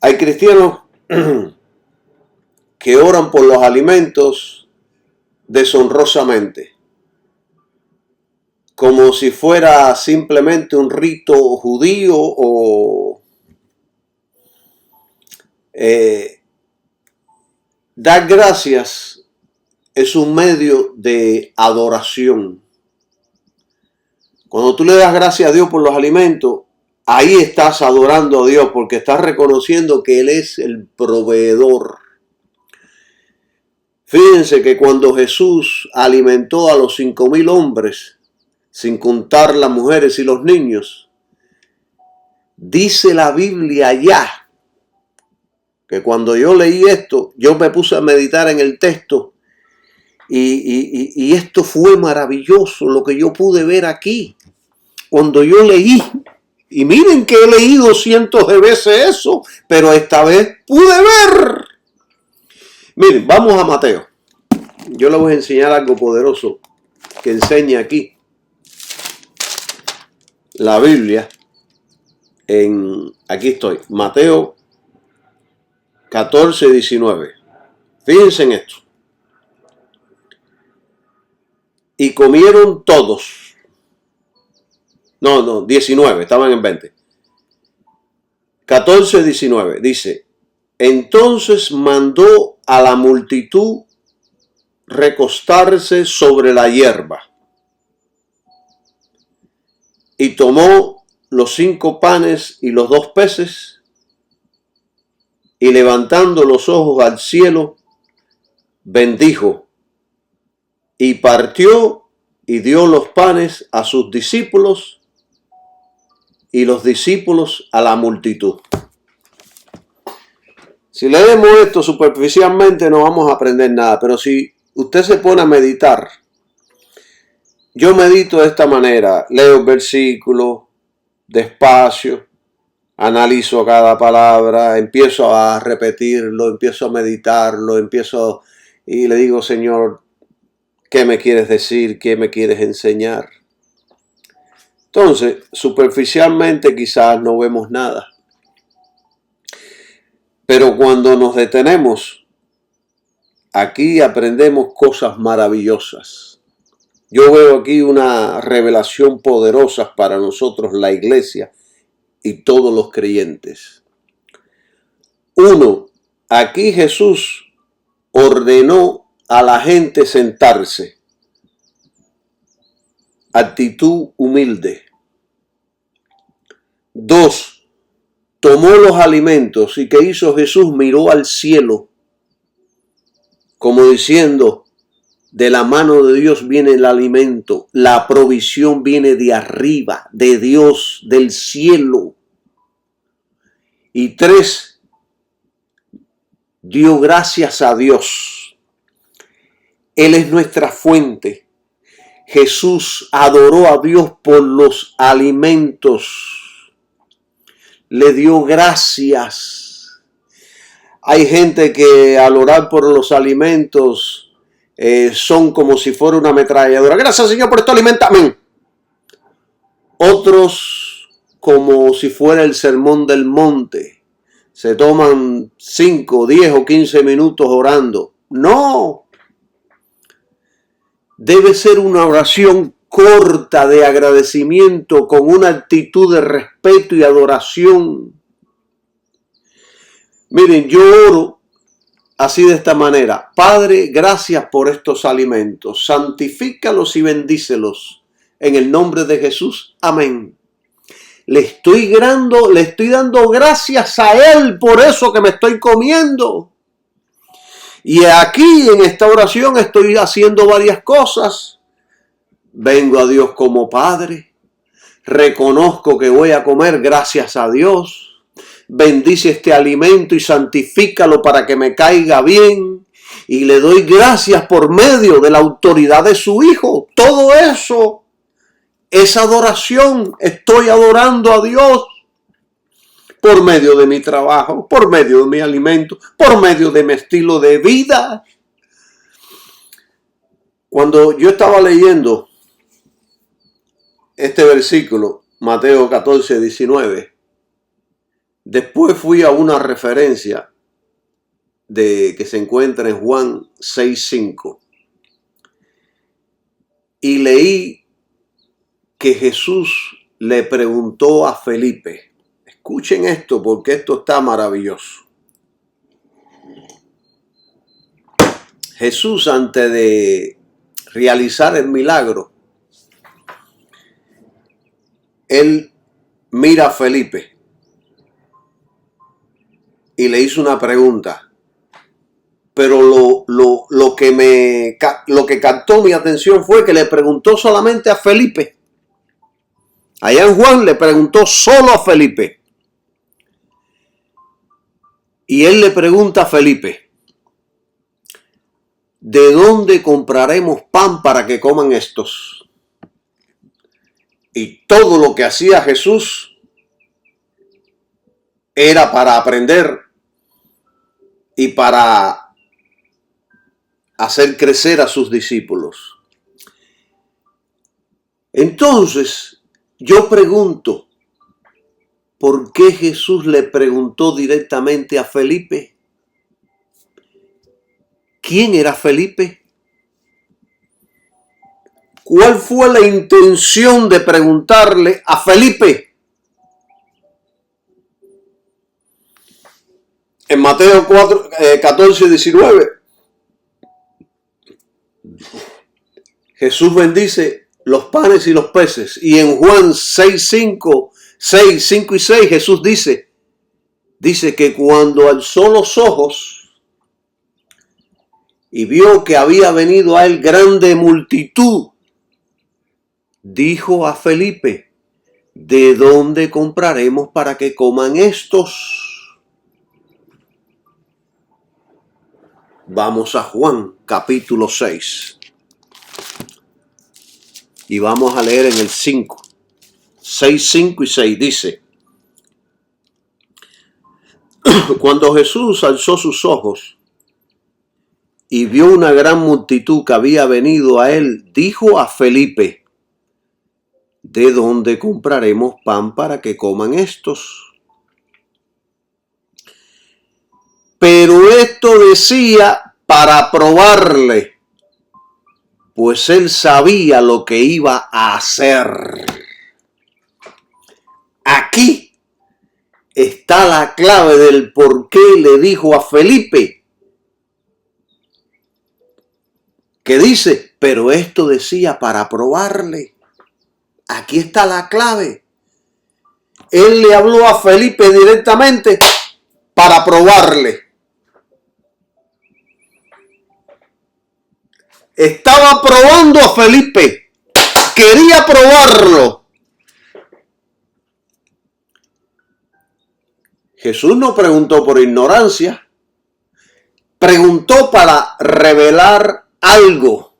Hay cristianos que oran por los alimentos deshonrosamente, como si fuera simplemente un rito judío o dar gracias es un medio de adoración. Cuando tú le das gracias a Dios por los alimentos, ahí estás adorando a Dios porque estás reconociendo que Él es el proveedor. Fíjense que cuando Jesús alimentó a los 5,000 hombres, sin contar las mujeres y los niños, dice la Biblia ya, que cuando yo leí esto, yo me puse a meditar en el texto y esto fue maravilloso lo que yo pude ver aquí. Cuando yo leí, y miren que he leído cientos de veces eso, pero esta vez pude ver. Miren, vamos a Mateo. Yo les voy a enseñar algo poderoso que enseña aquí la Biblia. Aquí estoy, Mateo 14, 19. Fíjense en esto. Y comieron todos. No, 19, estaban en 20. 14, 19, dice, entonces mandó a la multitud recostarse sobre la hierba. Y tomó los 5 panes y los 2 peces, y levantando los ojos al cielo, bendijo, y partió y dio los panes a sus discípulos, y los discípulos a la multitud. Si leemos esto superficialmente no vamos a aprender nada, pero si usted se pone a meditar, yo medito de esta manera, leo el versículo despacio, analizo cada palabra, empiezo a repetirlo, empiezo a meditarlo, y le digo, Señor, ¿qué me quieres decir? ¿Qué me quieres enseñar? Entonces, superficialmente quizás no vemos nada. Pero cuando nos detenemos, aquí aprendemos cosas maravillosas. Yo veo aquí una revelación poderosa para nosotros, la iglesia y todos los creyentes. 1. Aquí Jesús ordenó a la gente sentarse. Actitud humilde. 2. Tomó los alimentos y ¿qué hizo Jesús? Miró al cielo, como diciendo, de la mano de Dios viene el alimento, la provisión viene de arriba, de Dios, del cielo. Y 3, dio gracias a Dios. Él es nuestra fuente. Jesús adoró a Dios por los alimentos. Le dio gracias. Hay gente que al orar por los alimentos son como si fuera una ametralladora. Gracias, Señor, por esto alimentame. Otros como si fuera el sermón del monte. Se toman 5, 10 o 15 minutos orando. No. Debe ser una oración corta de agradecimiento con una actitud de respeto y adoración. Miren, yo oro así de esta manera. Padre, gracias por estos alimentos. Santifícalos y bendícelos. En el nombre de Jesús. Amén. Le estoy dando gracias a Él por eso que me estoy comiendo. Y aquí en esta oración estoy haciendo varias cosas. Vengo a Dios como Padre. Reconozco que voy a comer gracias a Dios. Bendice este alimento y santifícalo para que me caiga bien. Y le doy gracias por medio de la autoridad de su Hijo. Todo eso es adoración. Estoy adorando a Dios. Por medio de mi trabajo, por medio de mi alimento, por medio de mi estilo de vida. Cuando yo estaba leyendo este versículo, Mateo 14, 19, después fui a una referencia que se encuentra en Juan 6, 5 y leí que Jesús le preguntó a Felipe. Escuchen esto porque esto está maravilloso. Jesús, antes de realizar el milagro, él mira a Felipe y le hizo una pregunta. pero lo que captó mi atención fue que le preguntó solamente a Felipe. Allá en Juan le preguntó solo a Felipe. Y él le pregunta a Felipe: ¿de dónde compraremos pan para que coman estos? Y todo lo que hacía Jesús era para aprender y para hacer crecer a sus discípulos. Entonces, yo pregunto, ¿por qué Jesús le preguntó directamente a Felipe? ¿Quién era Felipe? ¿Cuál fue la intención de preguntarle a Felipe? En Mateo 14:19, Jesús bendice los panes y los peces. Y en Juan 6:5 y 6, Jesús dice que cuando alzó los ojos y vio que había venido a él grande multitud, dijo a Felipe: ¿de dónde compraremos para que coman estos? Vamos a Juan capítulo 6 y vamos a leer en el 5. 6, 5 y 6 dice: cuando Jesús alzó sus ojos y vio una gran multitud que había venido a él, dijo a Felipe: ¿de dónde compraremos pan para que coman estos? Pero esto decía para probarle, pues él sabía lo que iba a hacer. Aquí está la clave del por qué le dijo a Felipe, que dice, pero esto decía para probarle. Aquí está la clave. Él le habló a Felipe directamente para probarle. Estaba probando a Felipe. Quería probarlo. Jesús no preguntó por ignorancia. Preguntó para revelar algo.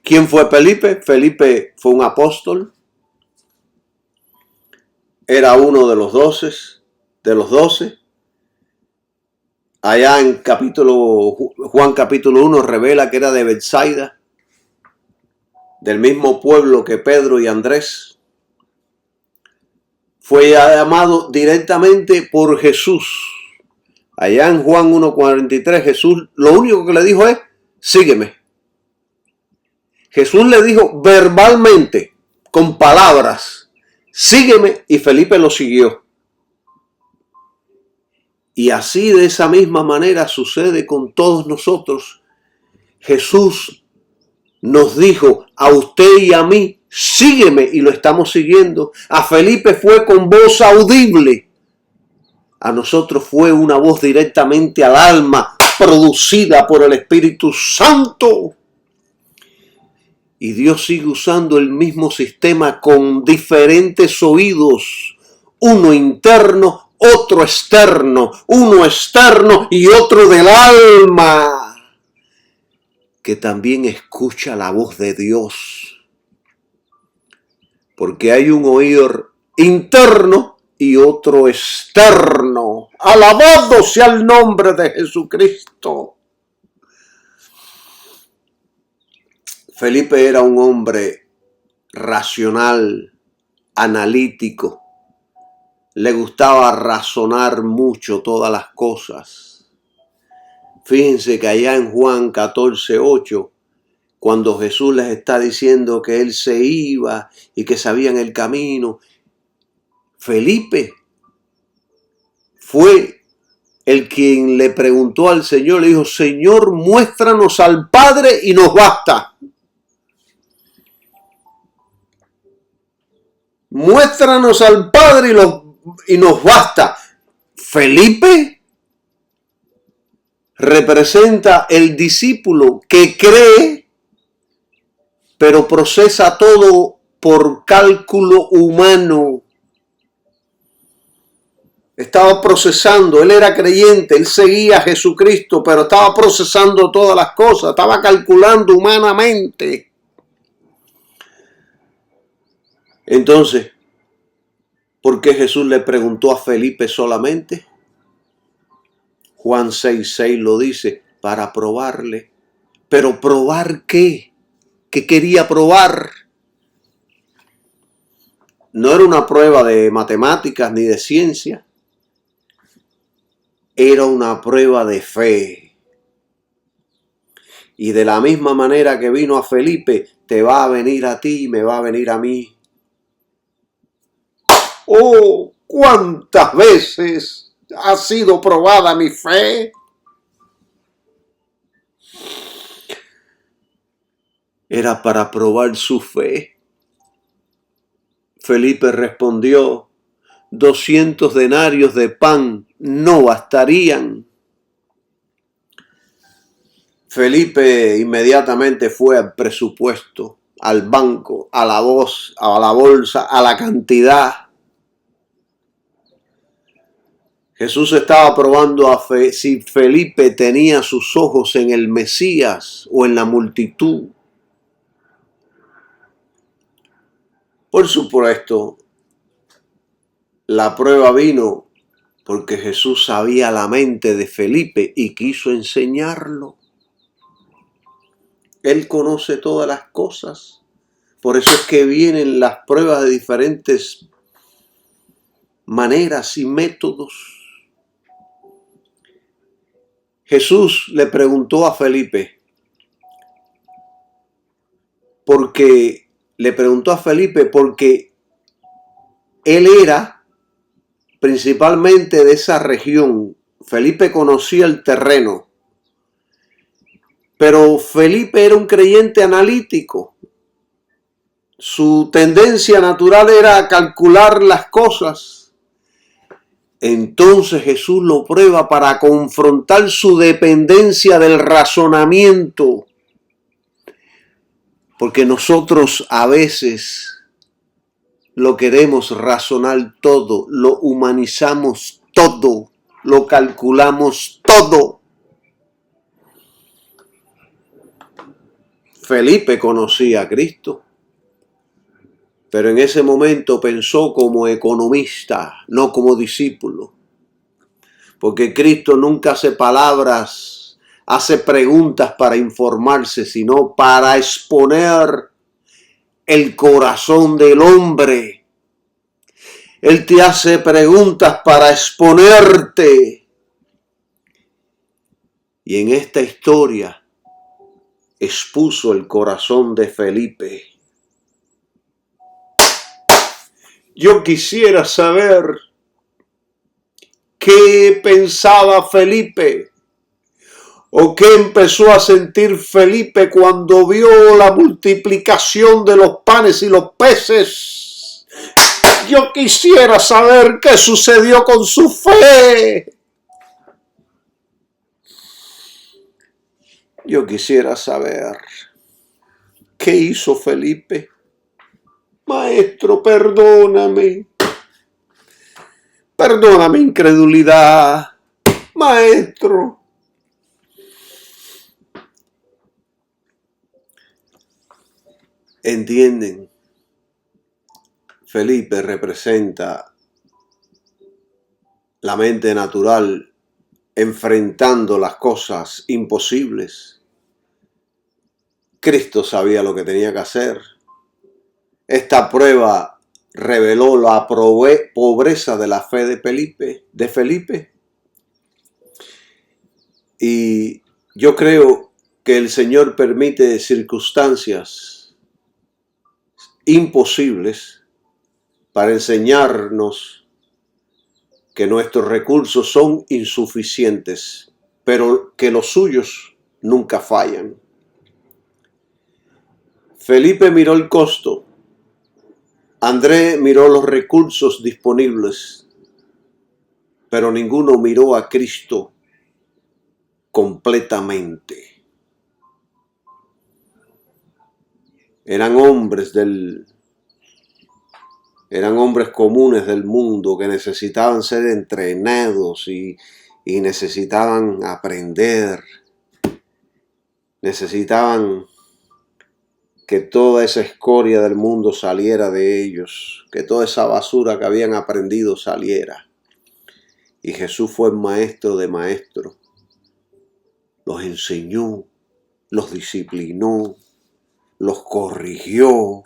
¿Quién fue Felipe? Felipe fue un apóstol. Era uno de los 12. Allá en Juan capítulo 1 revela que era de Betsaida, del mismo pueblo que Pedro y Andrés. Fue llamado directamente por Jesús. Allá en Juan 1:43 Jesús lo único que le dijo es: sígueme. Jesús le dijo verbalmente, con palabras, sígueme, y Felipe lo siguió. Y así, de esa misma manera, sucede con todos nosotros. Jesús nos dijo a usted y a mí: sígueme, y lo estamos siguiendo. A Felipe fue con voz audible. A nosotros fue una voz directamente al alma, producida por el Espíritu Santo. Y Dios sigue usando el mismo sistema con diferentes oídos. Uno interno, otro externo. Uno externo y otro del alma, que también escucha la voz de Dios. Porque hay un oído interno y otro externo. Alabado sea el nombre de Jesucristo. Felipe era un hombre racional, analítico. Le gustaba razonar mucho todas las cosas. Fíjense que allá en Juan 14:8, cuando Jesús les está diciendo que él se iba y que sabían el camino, Felipe fue el quien le preguntó al Señor, le dijo: Señor, muéstranos al Padre y nos basta. Muéstranos al Padre y nos basta. Felipe representa el discípulo que cree, pero procesa todo por cálculo humano. Estaba procesando, él era creyente, él seguía a Jesucristo, pero estaba procesando todas las cosas, estaba calculando humanamente. Entonces, ¿por qué Jesús le preguntó a Felipe solamente? Juan 6:6 lo dice, para probarle. ¿Pero probar qué? ¿Qué quería probar? No era una prueba de matemáticas ni de ciencia. Era una prueba de fe. Y de la misma manera que vino a Felipe, te va a venir a ti y me va a venir a mí. ¡Oh! ¿Cuántas veces ha sido probada mi fe? Era para probar su fe. Felipe respondió, 200 denarios de pan no bastarían. Felipe inmediatamente fue al presupuesto, al banco, a la bolsa, a la cantidad. Jesús estaba probando si Felipe tenía sus ojos en el Mesías o en la multitud. Por supuesto, la prueba vino porque Jesús sabía la mente de Felipe y quiso enseñarlo. Él conoce todas las cosas. Por eso es que vienen las pruebas de diferentes maneras y métodos. Jesús le preguntó a Felipe, porque él era principalmente de esa región. Felipe conocía el terreno, pero Felipe era un creyente analítico. Su tendencia natural era calcular las cosas. Entonces Jesús lo prueba para confrontar su dependencia del razonamiento. Porque nosotros a veces lo queremos razonar todo, lo humanizamos todo, lo calculamos todo. Felipe conocía a Cristo, pero en ese momento pensó como economista, no como discípulo. Porque Cristo nunca hace preguntas para informarse, sino para exponer el corazón del hombre. Él te hace preguntas para exponerte. Y en esta historia expuso el corazón de Felipe. Yo quisiera saber qué pensaba Felipe o qué empezó a sentir Felipe cuando vio la multiplicación de los panes y los peces. Yo quisiera saber qué sucedió con su fe. Yo quisiera saber qué hizo Felipe. Maestro, perdóname. Perdona mi incredulidad. Maestro. ¿Entienden? Felipe representa la mente natural enfrentando las cosas imposibles. Cristo sabía lo que tenía que hacer. Esta prueba reveló la pobreza de la fe de Felipe. Y yo creo que el Señor permite circunstancias imposibles para enseñarnos que nuestros recursos son insuficientes, pero que los suyos nunca fallan. Felipe miró el costo. André miró los recursos disponibles, pero ninguno miró a Cristo. completamente. Eran hombres comunes del mundo que necesitaban ser entrenados y necesitaban aprender. Necesitaban que toda esa escoria del mundo saliera de ellos, que toda esa basura que habían aprendido saliera. Y Jesús fue el maestro de maestros. Los enseñó, los disciplinó, los corrigió.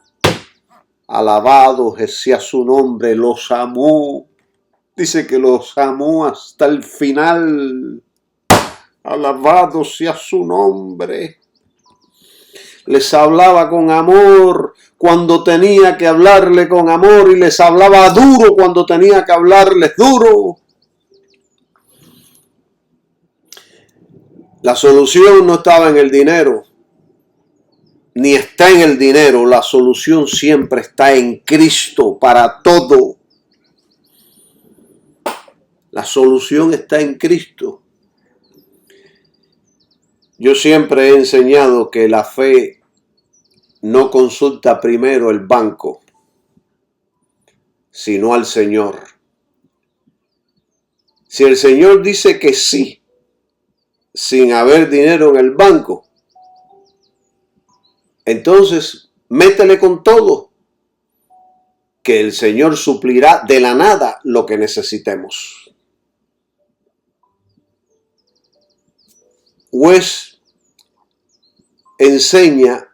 Alabado sea su nombre, los amó. Dice que los amó hasta el final. Alabado sea su nombre. Les hablaba con amor cuando tenía que hablarle con amor y les hablaba duro cuando tenía que hablarles duro. La solución no estaba en el dinero, ni está en el dinero. La solución siempre está en Cristo para todo. La solución está en Cristo. Yo siempre he enseñado que la fe no consulta primero el banco, sino al Señor. Si el Señor dice que sí, sin haber dinero en el banco, entonces métele con todo, que el Señor suplirá de la nada lo que necesitemos. Wes enseñó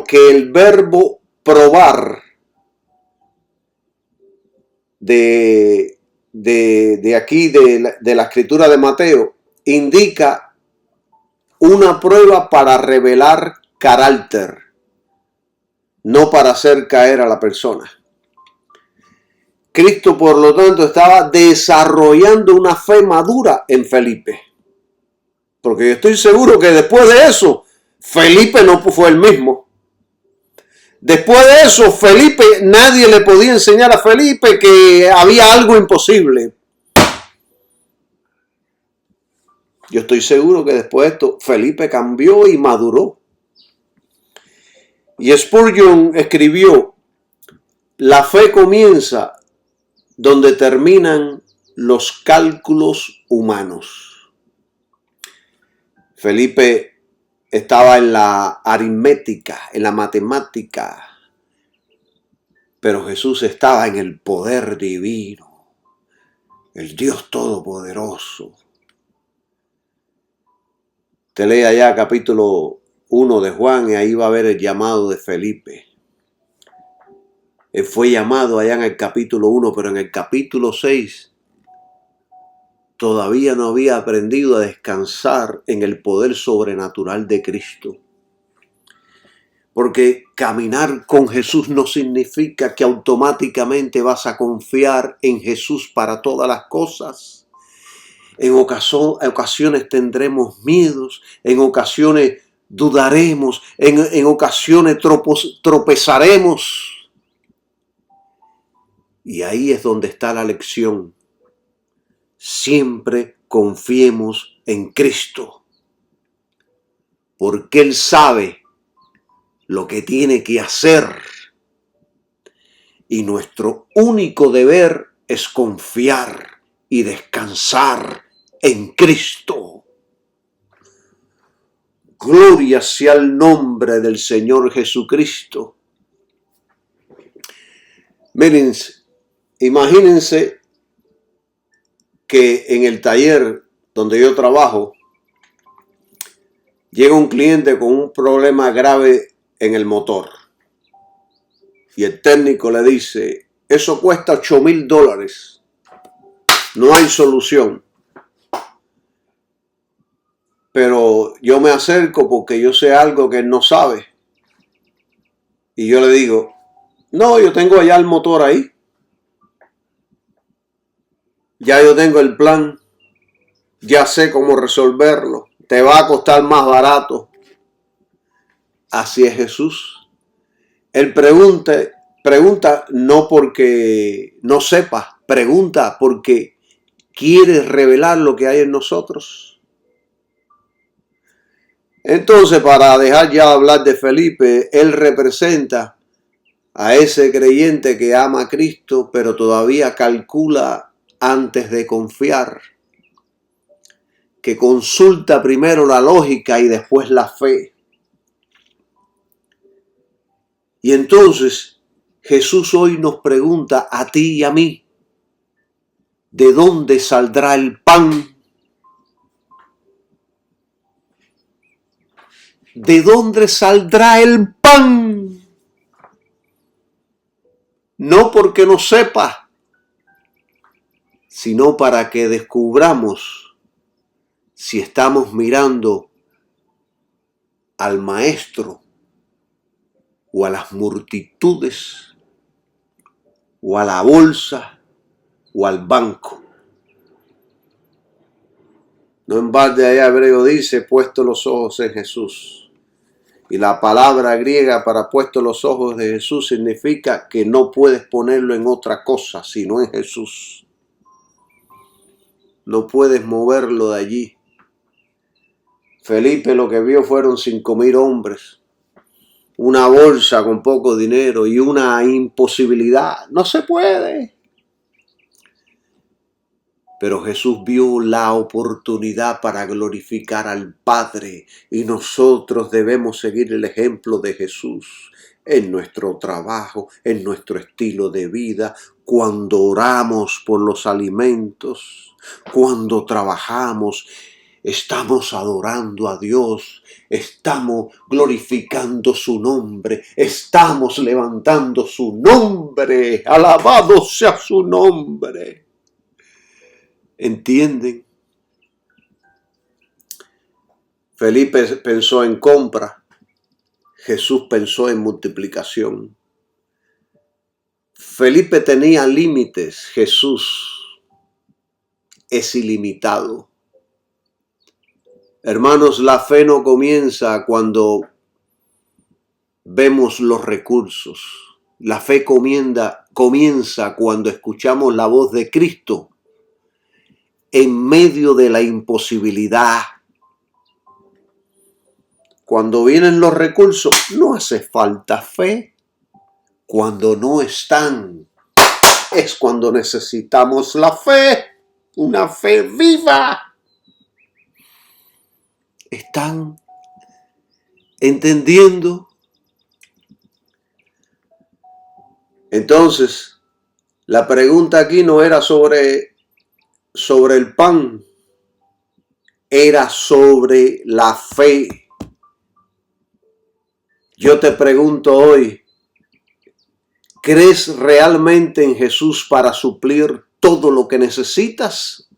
que el verbo probar de aquí, de la escritura de Mateo, indica una prueba para revelar carácter, no para hacer caer a la persona. Cristo, por lo tanto, estaba desarrollando una fe madura en Felipe. Porque yo estoy seguro que después de eso, Felipe no fue el mismo. Después de eso, Felipe, nadie le podía enseñar a Felipe que había algo imposible. Yo estoy seguro que después de esto, Felipe cambió y maduró. Y Spurgeon escribió, la fe comienza donde terminan los cálculos humanos. Felipe estaba en la aritmética, en la matemática, pero Jesús estaba en el poder divino, el Dios Todopoderoso. Te lee allá capítulo 1 de Juan y ahí va a ver el llamado de Felipe. Él fue llamado allá en el capítulo 1, pero en el capítulo 6 todavía no había aprendido a descansar en el poder sobrenatural de Cristo. Porque caminar con Jesús no significa que automáticamente vas a confiar en Jesús para todas las cosas. En ocasiones tendremos miedos, en ocasiones dudaremos, en ocasiones tropezaremos. Y ahí es donde está la lección. Siempre confiemos en Cristo, porque Él sabe lo que tiene que hacer. Y nuestro único deber es confiar y descansar en Cristo. Gloria sea el nombre del Señor Jesucristo. Miren, imagínense que en el taller donde yo trabajo llega un cliente con un problema grave en el motor y el técnico le dice, eso cuesta $8,000, no hay solución. Pero yo me acerco porque yo sé algo que él no sabe y yo le digo, no, yo tengo allá el motor ahí. Ya yo tengo el plan, ya sé cómo resolverlo, te va a costar más barato. Así es Jesús. Él pregunta no porque no sepa, pregunta porque quiere revelar lo que hay en nosotros. Entonces, para dejar ya de hablar de Felipe, él representa a ese creyente que ama a Cristo, pero todavía calcula antes de confiar, que consulta primero la lógica y después la fe. Y entonces Jesús hoy nos pregunta a ti y a mí, ¿de dónde saldrá el pan? ¿De dónde saldrá el pan? No porque no sepa, sino para que descubramos si estamos mirando al Maestro o a las multitudes o a la bolsa o al banco. No en balde allá Hebreo dice, puesto los ojos en Jesús. Y la palabra griega para puesto los ojos de Jesús significa que no puedes ponerlo en otra cosa, sino en Jesús. No puedes moverlo de allí. Felipe lo que vio fueron 5,000 hombres, una bolsa con poco dinero y una imposibilidad. No se puede. Pero Jesús vio la oportunidad para glorificar al Padre y nosotros debemos seguir el ejemplo de Jesús en nuestro trabajo, en nuestro estilo de vida, cuando oramos por los alimentos, cuando trabajamos. Estamos adorando a Dios, estamos glorificando su nombre, estamos levantando su nombre, alabado sea su nombre. ¿Entienden? Felipe pensó en compra, Jesús pensó en multiplicación. Felipe tenía límites, Jesús es ilimitado. Hermanos, la fe no comienza cuando vemos los recursos. La fe comienza cuando escuchamos la voz de Cristo en medio de la imposibilidad. Cuando vienen los recursos, no hace falta fe. Cuando no están, es cuando necesitamos la fe, una fe viva. ¿Están entendiendo? Entonces, la pregunta aquí no era sobre el pan, era sobre la fe. Yo te pregunto hoy, ¿crees realmente en Jesús para suplir todo lo que necesitas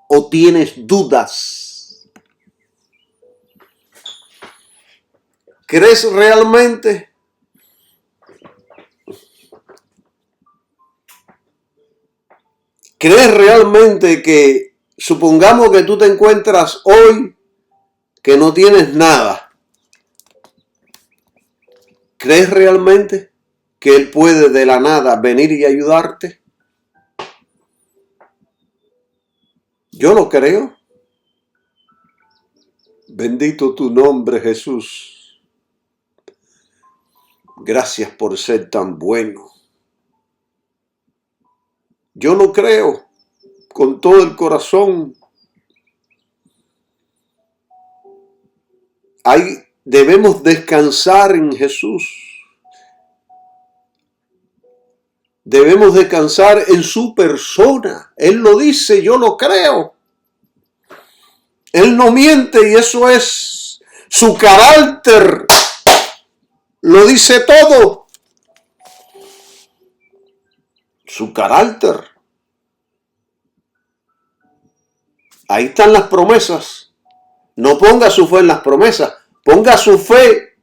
o tienes dudas? ¿Crees realmente? ¿Crees realmente que, supongamos que tú te encuentras hoy que no tienes nada? ¿Crees realmente que Él puede de la nada venir y ayudarte? Yo lo creo. Bendito tu nombre, Jesús. Gracias por ser tan bueno. Yo lo creo con todo el corazón. Debemos descansar en Jesús. Debemos descansar en su persona. Él lo dice, yo lo creo. Él no miente y eso es su carácter. Lo dice todo. Su carácter. Ahí están las promesas. No ponga su fe en las promesas. Ponga su fe.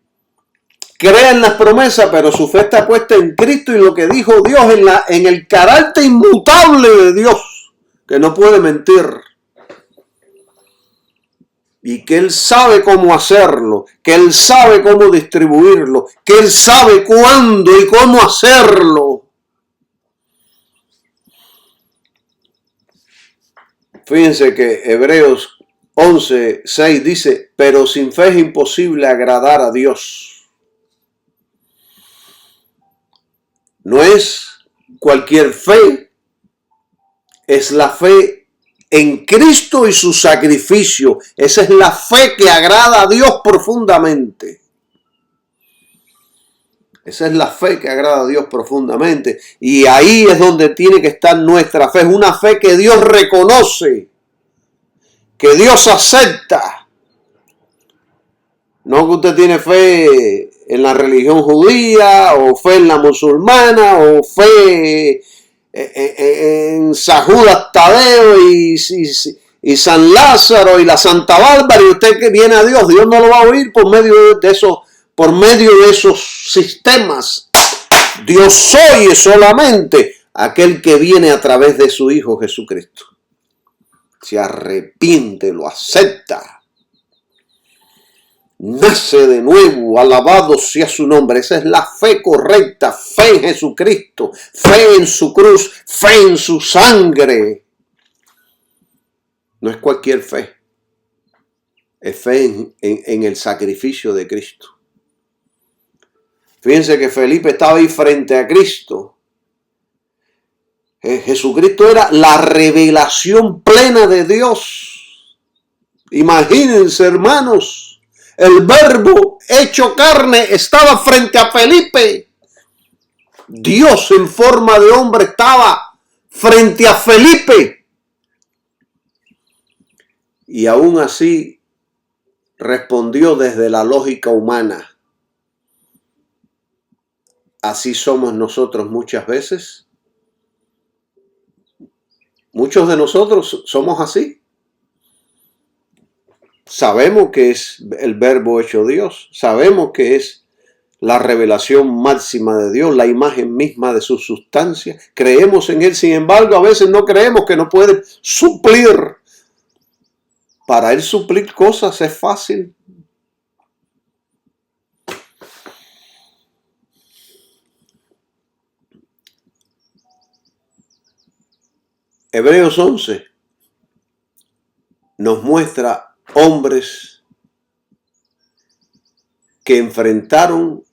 Crea en las promesas, pero su fe está puesta en Cristo y lo que dijo Dios en el carácter inmutable de Dios, que no puede mentir. Y que Él sabe cómo hacerlo, que Él sabe cómo distribuirlo, que Él sabe cuándo y cómo hacerlo. Fíjense que Hebreos 11:6 dice, pero sin fe es imposible agradar a Dios. No es cualquier fe, es la fe en Cristo y su sacrificio. Esa es la fe que agrada a Dios profundamente. Esa es la fe que agrada a Dios profundamente. Y ahí es donde tiene que estar nuestra fe. Es una fe que Dios reconoce, que Dios acepta. No que usted tiene fe en la religión judía, o fe en la musulmana, o fe en San Judas Tadeo y San Lázaro y la Santa Bárbara, y usted que viene a Dios, Dios no lo va a oír por medio de esos sistemas. Dios oye solamente aquel que viene a través de su Hijo Jesucristo. Se arrepiente, lo acepta, nace de nuevo, alabado sea su nombre. Esa es la fe correcta, fe en Jesucristo, fe en su cruz, fe en su sangre. No es cualquier fe, es fe en el sacrificio de Cristo. Fíjense que Felipe estaba ahí frente a Cristo. Jesucristo era la revelación plena de Dios. Imagínense, hermanos, el Verbo hecho carne estaba frente a Felipe. Dios en forma de hombre estaba frente a Felipe. Y aún así respondió desde la lógica humana. Así somos nosotros muchas veces. Muchos de nosotros somos así. Sabemos que es el Verbo hecho Dios. Sabemos que es la revelación máxima de Dios, la imagen misma de su sustancia. Creemos en Él, sin embargo, a veces no creemos que nos puede suplir. Para Él suplir cosas es fácil. Hebreos 11 nos muestra hombres que enfrentaron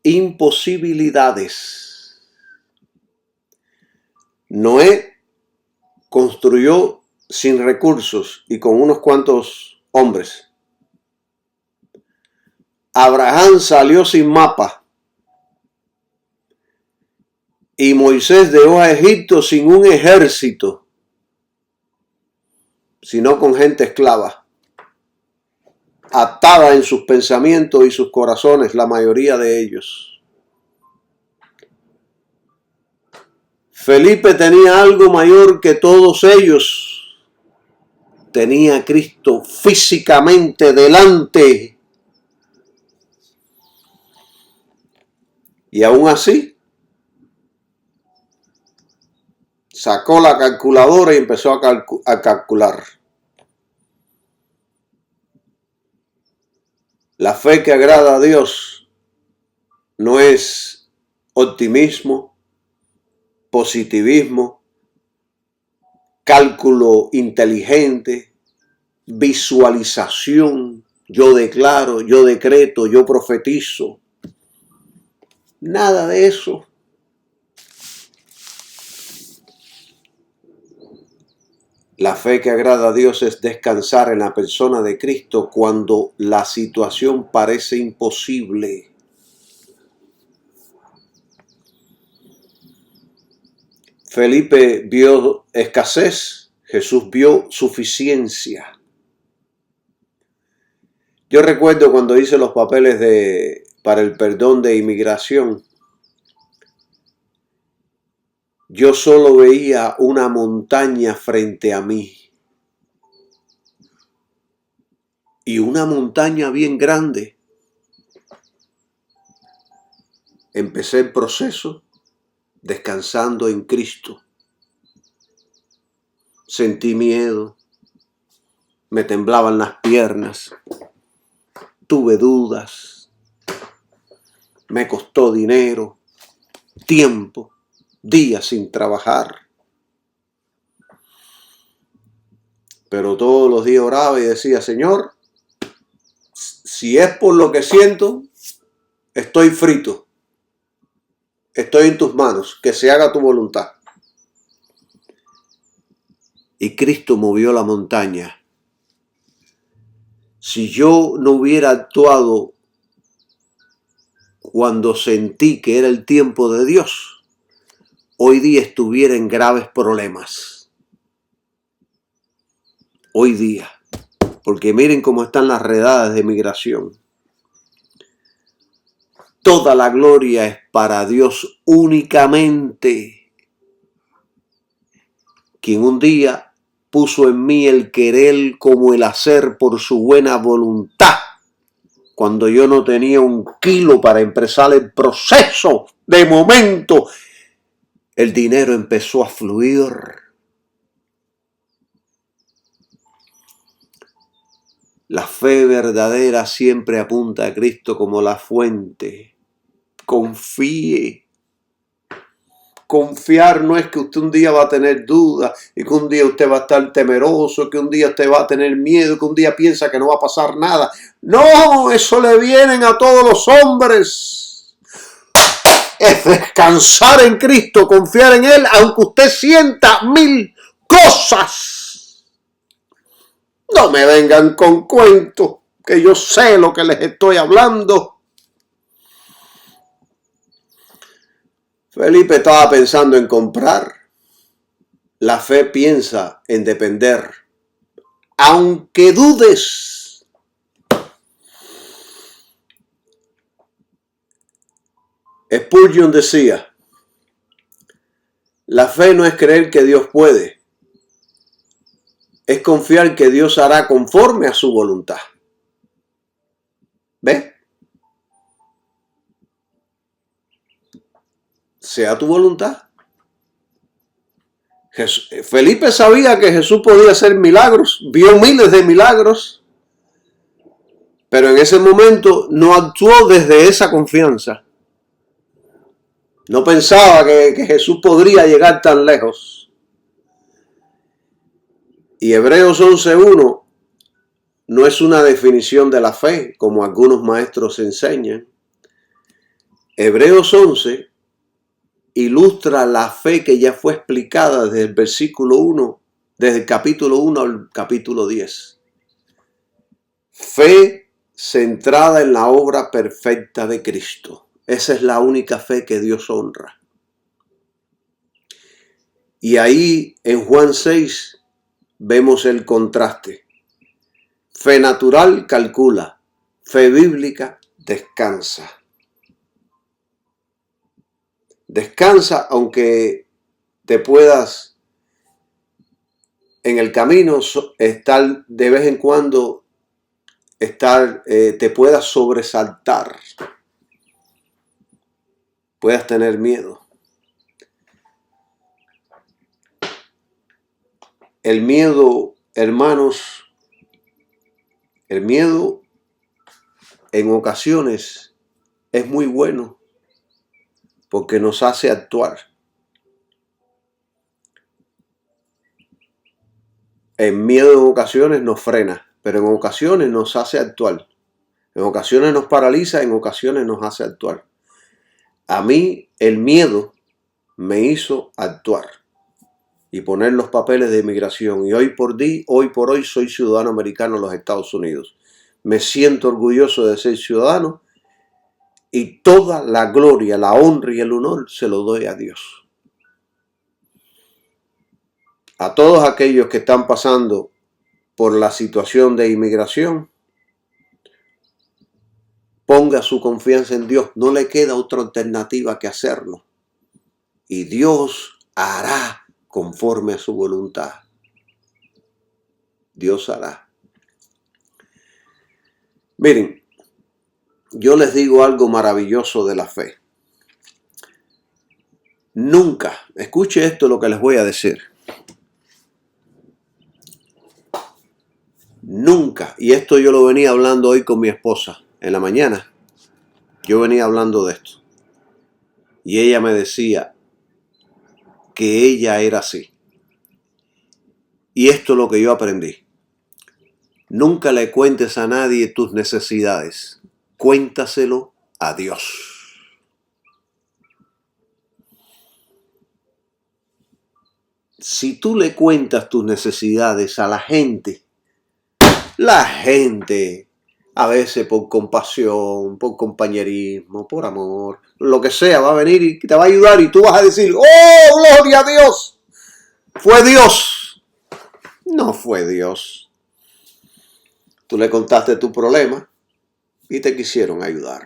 imposibilidades. Noé construyó sin recursos y con unos cuantos hombres. Abraham salió sin mapa. Y Moisés dejó a Egipto sin un ejército, sino con gente esclava, atada en sus pensamientos y sus corazones, la mayoría de ellos. Felipe tenía algo mayor que todos ellos. Tenía a Cristo físicamente delante. Y aún así, sacó la calculadora y empezó a calcular. La fe que agrada a Dios no es optimismo, positivismo, cálculo inteligente, visualización, yo declaro, yo decreto, yo profetizo. Nada de eso. La fe que agrada a Dios es descansar en la persona de Cristo cuando la situación parece imposible. Felipe vio escasez, Jesús vio suficiencia. Yo recuerdo cuando hice los papeles para el perdón de inmigración, yo solo veía una montaña frente a mí. Y una montaña bien grande. Empecé el proceso descansando en Cristo. Sentí miedo. Me temblaban las piernas. Tuve dudas. Me costó dinero, tiempo, días sin trabajar. Pero todos los días oraba y decía, Señor, si es por lo que siento, estoy frito. Estoy en tus manos, que se haga tu voluntad. Y Cristo movió la montaña. Si yo no hubiera actuado cuando sentí que era el tiempo de Dios, hoy día estuviera en graves problemas. Hoy día. Porque miren cómo están las redadas de migración. Toda la gloria es para Dios únicamente, quien un día puso en mí el querer como el hacer por su buena voluntad, cuando yo no tenía un kilo para empezar el proceso. De momento, el dinero empezó a fluir. La fe verdadera siempre apunta a Cristo como la fuente. Confíe. Confiar no es que usted un día va a tener dudas y que un día usted va a estar temeroso, que un día usted va a tener miedo, que un día piensa que no va a pasar nada. No, eso le vienen a todos los hombres. Es descansar en Cristo, confiar en Él, aunque usted sienta 1000 cosas. No me vengan con cuentos, que yo sé lo que les estoy hablando. Felipe estaba pensando en comprar. La fe piensa en depender. Aunque dudes. Spurgeon decía, la fe no es creer que Dios puede, es confiar que Dios hará conforme a su voluntad. ¿Ves? Sea tu voluntad. Felipe sabía que Jesús podía hacer milagros, vio miles de milagros, pero en ese momento no actuó desde esa confianza. No pensaba que Jesús podría llegar tan lejos. Y Hebreos 11:1 no es una definición de la fe, como algunos maestros enseñan. Hebreos 11 ilustra la fe que ya fue explicada desde el versículo 1, desde el capítulo 1 al capítulo 10. Fe centrada en la obra perfecta de Cristo. Esa es la única fe que Dios honra. Y ahí en Juan 6 vemos el contraste. Fe natural calcula, fe bíblica descansa. Descansa aunque te puedas en el camino estar de vez en cuando, te puedas sobresaltar, puedas tener miedo. El miedo, hermanos, el miedo en ocasiones es muy bueno porque nos hace actuar. El miedo en ocasiones nos frena, pero en ocasiones nos hace actuar. En ocasiones nos paraliza, en ocasiones nos hace actuar. A mí el miedo me hizo actuar y poner los papeles de inmigración. Y hoy por hoy soy ciudadano americano de los Estados Unidos. Me siento orgulloso de ser ciudadano y toda la gloria, la honra y el honor se lo doy a Dios. A todos aquellos que están pasando por la situación de inmigración, ponga su confianza en Dios. No le queda otra alternativa que hacerlo. Y Dios hará conforme a su voluntad. Dios hará. Miren, yo les digo algo maravilloso de la fe. Nunca, escuche esto lo que les voy a decir. Nunca, y esto yo lo venía hablando hoy con mi esposa en la mañana. Yo venía hablando de esto. Y ella me decía que ella era así. Y esto es lo que yo aprendí. Nunca le cuentes a nadie tus necesidades. Cuéntaselo a Dios. Si tú le cuentas tus necesidades a la gente a veces por compasión, por compañerismo, por amor, lo que sea, va a venir y te va a ayudar y tú vas a decir, ¡oh, gloria a Dios! Fue Dios. No fue Dios. Tú le contaste tu problema y te quisieron ayudar.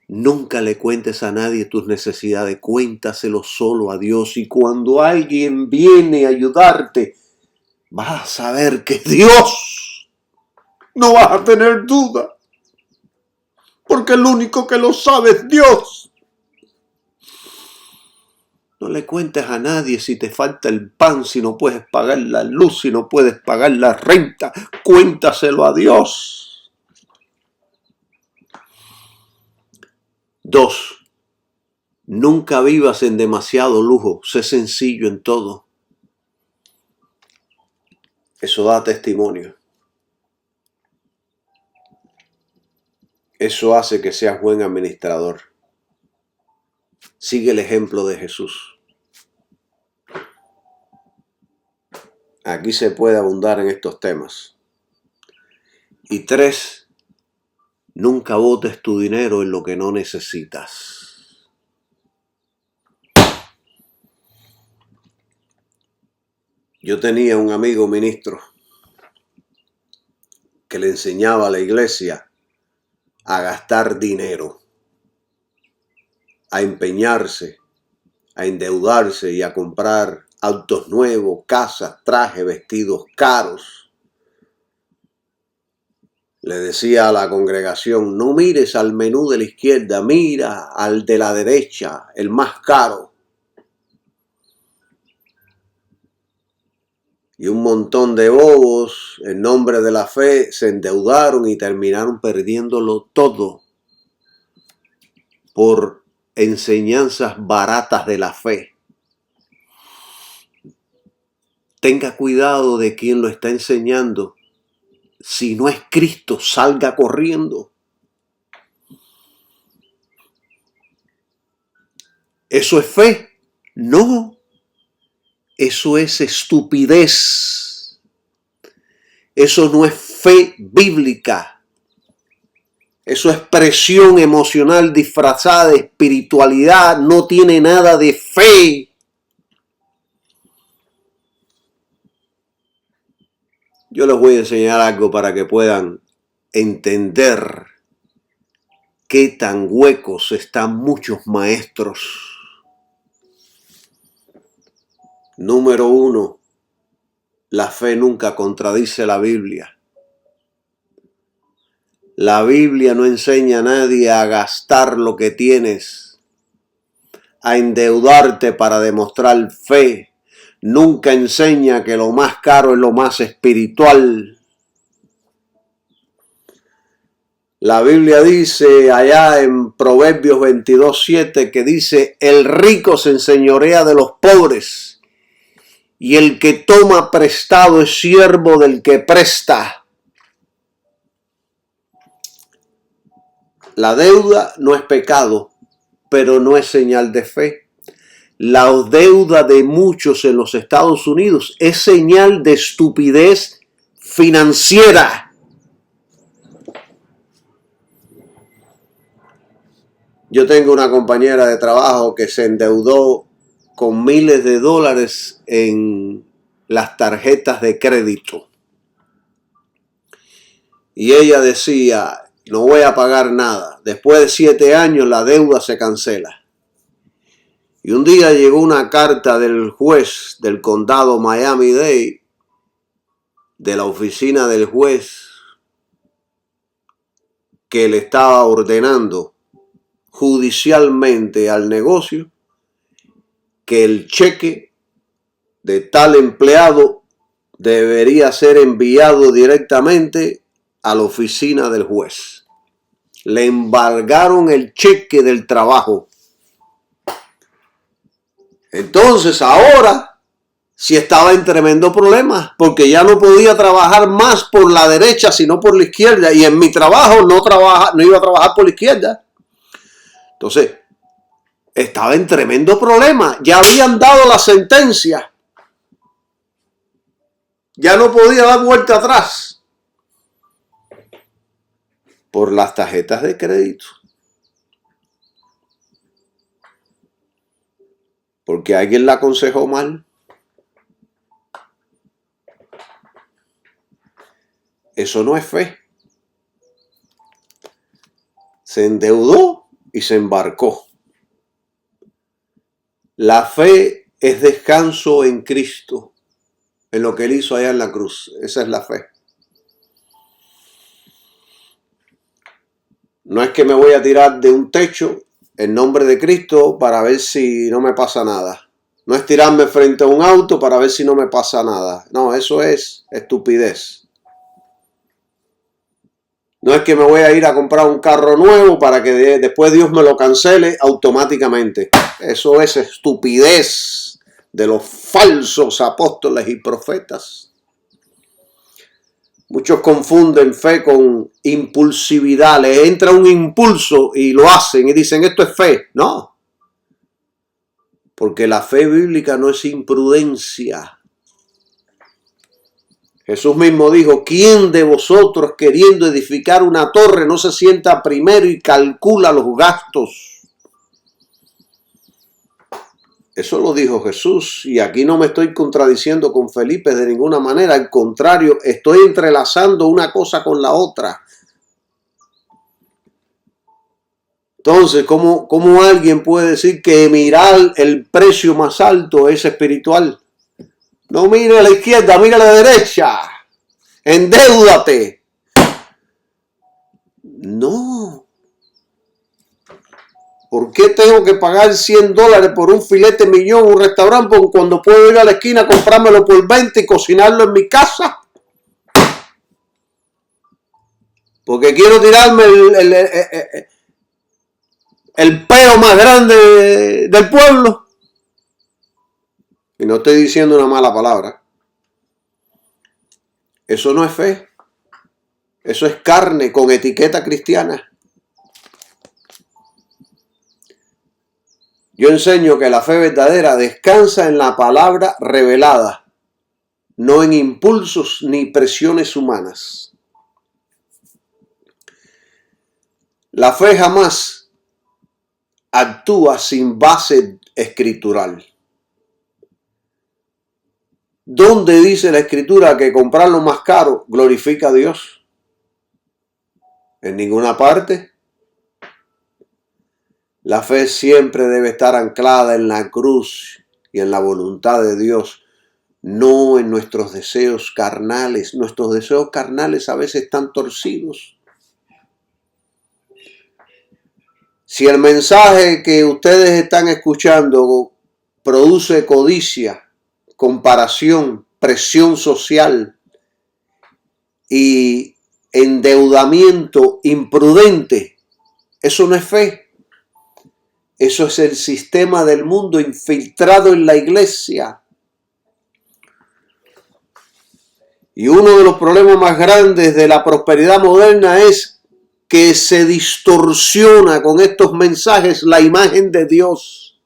Nunca le cuentes a nadie tus necesidades, cuéntaselo solo a Dios. Y cuando alguien viene a ayudarte, vas a saber que Dios, no vas a tener duda, porque el único que lo sabe es Dios. No le cuentes a nadie si te falta el pan, si no puedes pagar la luz, si no puedes pagar la renta. Cuéntaselo a Dios. 2. Nunca vivas en demasiado lujo. Sé sencillo en todo. Eso da testimonio. Eso hace que seas buen administrador. Sigue el ejemplo de Jesús. Aquí se puede abundar en estos temas. Y 3. Nunca botes tu dinero en lo que no necesitas. Yo tenía un amigo ministro que le enseñaba a la iglesia a gastar dinero, a empeñarse, a endeudarse y a comprar autos nuevos, casas, trajes, vestidos caros. Le decía a la congregación, no mires al menú de la izquierda, mira al de la derecha, el más caro. Y un montón de bobos, en nombre de la fe, se endeudaron y terminaron perdiéndolo todo por enseñanzas baratas de la fe. Tenga cuidado de quien lo está enseñando. Si no es Cristo, salga corriendo. ¿Eso es fe? No. Eso es estupidez. Eso no es fe bíblica. Eso es presión emocional disfrazada de espiritualidad. No tiene nada de fe. Yo les voy a enseñar algo para que puedan entender qué tan huecos están muchos maestros. Número 1, la fe nunca contradice la Biblia. La Biblia no enseña a nadie a gastar lo que tienes, a endeudarte para demostrar fe. Nunca enseña que lo más caro es lo más espiritual. La Biblia dice allá en Proverbios 22:7 que dice, el rico se enseñorea de los pobres y el que toma prestado es siervo del que presta. La deuda no es pecado, pero no es señal de fe. La deuda de muchos en los Estados Unidos es señal de estupidez financiera. Yo tengo una compañera de trabajo que se endeudó con miles de dólares en las tarjetas de crédito. Y ella decía, no voy a pagar nada. Después de 7 años la deuda se cancela. Y un día llegó una carta del juez del condado Miami-Dade, de la oficina del juez, que le estaba ordenando judicialmente al negocio que el cheque de tal empleado debería ser enviado directamente a la oficina del juez. Le embargaron el cheque del trabajo. Entonces ahora si estaba en tremendo problema, porque ya no podía trabajar más por la derecha, sino por la izquierda, y en mi trabajo no iba a trabajar por la izquierda. Entonces, estaba en tremendo problema. Ya habían dado la sentencia. Ya no podía dar vuelta atrás por las tarjetas de crédito. Porque alguien la aconsejó mal. Eso no es fe. Se endeudó y se embarcó. La fe es descanso en Cristo, en lo que Él hizo allá en la cruz. Esa es la fe. No es que me voy a tirar de un techo en nombre de Cristo para ver si no me pasa nada. No es tirarme frente a un auto para ver si no me pasa nada. No, eso es estupidez. No es que me voy a ir a comprar un carro nuevo para que después Dios me lo cancele automáticamente. Eso es estupidez de los falsos apóstoles y profetas. Muchos confunden fe con impulsividad. Les entra un impulso y lo hacen y dicen esto es fe. No. Porque la fe bíblica no es imprudencia. Jesús mismo dijo, ¿quién de vosotros queriendo edificar una torre no se sienta primero y calcula los gastos? Eso lo dijo Jesús, y aquí no me estoy contradiciendo con Felipe de ninguna manera, al contrario, estoy entrelazando una cosa con la otra. Entonces, ¿cómo alguien puede decir que mirar el precio más alto es espiritual? No mire a la izquierda, mire a la derecha. Endéudate. No. ¿Por qué tengo que pagar $100 por un filete millón en un restaurante cuando puedo ir a la esquina, comprármelo por 20 y cocinarlo en mi casa? Porque quiero tirarme el peo más grande del pueblo. Y no estoy diciendo una mala palabra. Eso no es fe. Eso es carne con etiqueta cristiana. Yo enseño que la fe verdadera descansa en la palabra revelada, no en impulsos ni presiones humanas. La fe jamás actúa sin base escritural. ¿Dónde dice la escritura que comprar lo más caro glorifica a Dios? En ninguna parte. La fe siempre debe estar anclada en la cruz y en la voluntad de Dios, no en nuestros deseos carnales. Nuestros deseos carnales a veces están torcidos. Si el mensaje que ustedes están escuchando produce codicia, comparación, presión social y endeudamiento imprudente, eso no es fe. Eso es el sistema del mundo infiltrado en la iglesia. Y uno de los problemas más grandes de la prosperidad moderna es que se distorsiona con estos mensajes la imagen de Dios.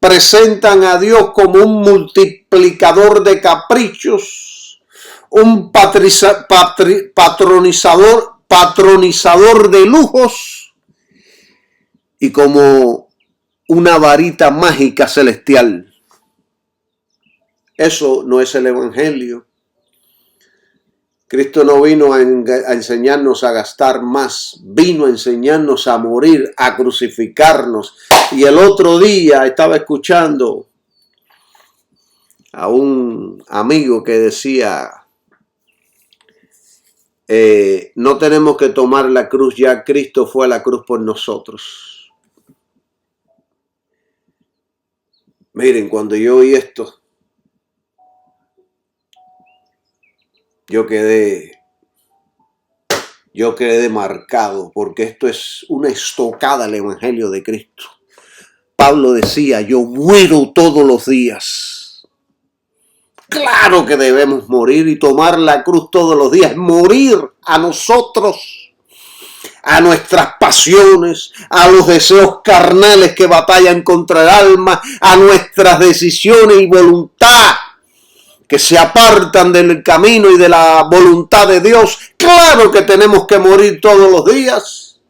Presentan a Dios como un multiplicador de caprichos, un patronizador de lujos, y como una varita mágica celestial. Eso no es el evangelio. Cristo no vino a enseñarnos a gastar más, vino a enseñarnos a morir, a crucificarnos. Y el otro día estaba escuchando a un amigo que decía, no tenemos que tomar la cruz, ya Cristo fue a la cruz por nosotros. Miren, cuando yo oí esto, yo quedé marcado, porque esto es una estocada al evangelio de Cristo. Pablo decía, yo muero todos los días. Claro que debemos morir y tomar la cruz todos los días, morir a nosotros, a nuestras pasiones, a los deseos carnales que batallan contra el alma, a nuestras decisiones y voluntad que se apartan del camino y de la voluntad de Dios. Claro que tenemos que morir todos los días.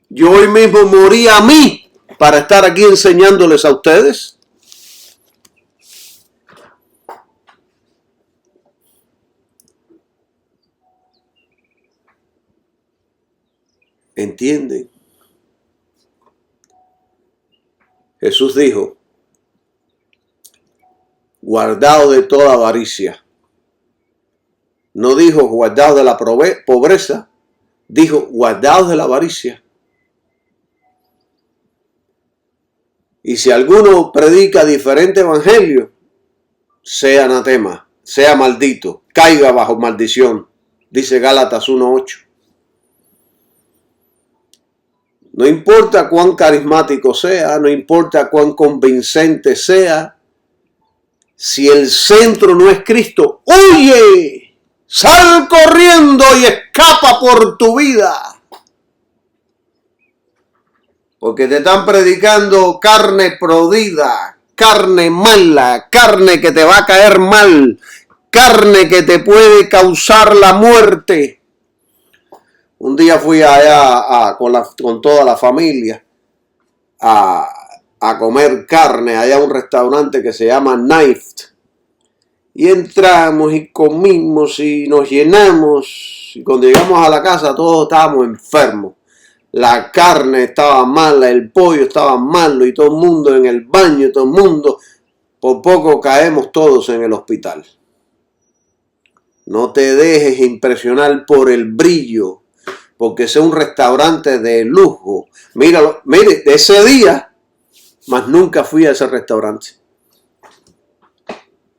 Yo hoy mismo morí a mí para estar aquí enseñándoles a ustedes. ¿Entienden? Jesús dijo, guardaos de toda avaricia. No dijo guardaos de la pobreza, dijo guardaos de la avaricia. Y si alguno predica diferente evangelio, sea anatema, sea maldito, caiga bajo maldición, dice Gálatas 1:8. No importa cuán carismático sea, no importa cuán convincente sea, si el centro no es Cristo, ¡huye! ¡Sal corriendo y escapa por tu vida! Porque te están predicando carne prodida, carne mala, carne que te va a caer mal, carne que te puede causar la muerte. Un día fui allá con toda la familia a comer carne, allá a un restaurante que se llama Knife. Y entramos y comimos y nos llenamos. Y cuando llegamos a la casa todos estábamos enfermos. La carne estaba mala, el pollo estaba malo y todo el mundo en el baño, todo el mundo. Por poco caemos todos en el hospital. No te dejes impresionar por el brillo, porque es un restaurante de lujo. Míralo, mire, ese día, más nunca fui a ese restaurante.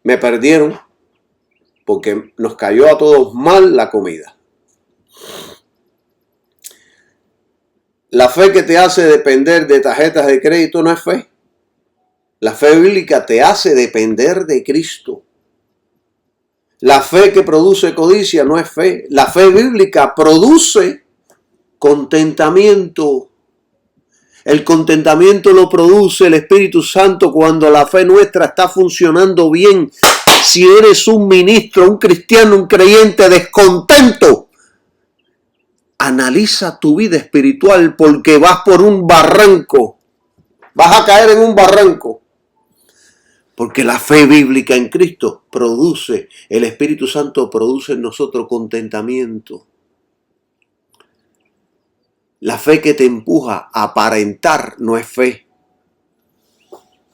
Me perdieron porque nos cayó a todos mal la comida. La fe que te hace depender de tarjetas de crédito no es fe. La fe bíblica te hace depender de Cristo. La fe que produce codicia no es fe. La fe bíblica produce contentamiento. El contentamiento lo produce el Espíritu Santo cuando la fe nuestra está funcionando bien. Si eres un ministro, un cristiano, un creyente descontento, analiza tu vida espiritual porque vas por un barranco. Vas a caer en un barranco. Porque la fe bíblica en Cristo produce, el Espíritu Santo produce en nosotros contentamiento. La fe que te empuja a aparentar no es fe.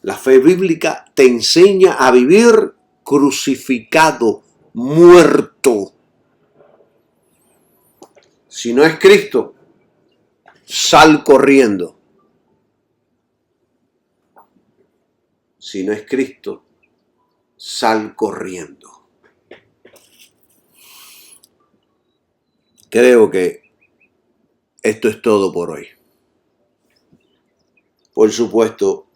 La fe bíblica te enseña a vivir crucificado, muerto. Si no es Cristo, sal corriendo. Si no es Cristo, sal corriendo. Creo que esto es todo por hoy. Por supuesto,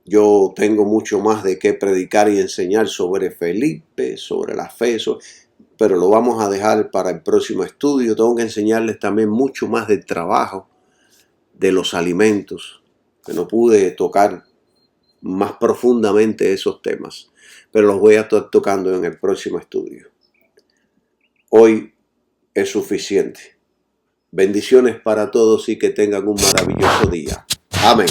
yo tengo mucho más de qué predicar y enseñar sobre Felipe, sobre la fe, pero lo vamos a dejar para el próximo estudio. Tengo que enseñarles también mucho más del trabajo, de los alimentos, que no pude tocar más profundamente esos temas, pero los voy a estar tocando en el próximo estudio. Hoy es suficiente. Bendiciones para todos y que tengan un maravilloso día. Amén.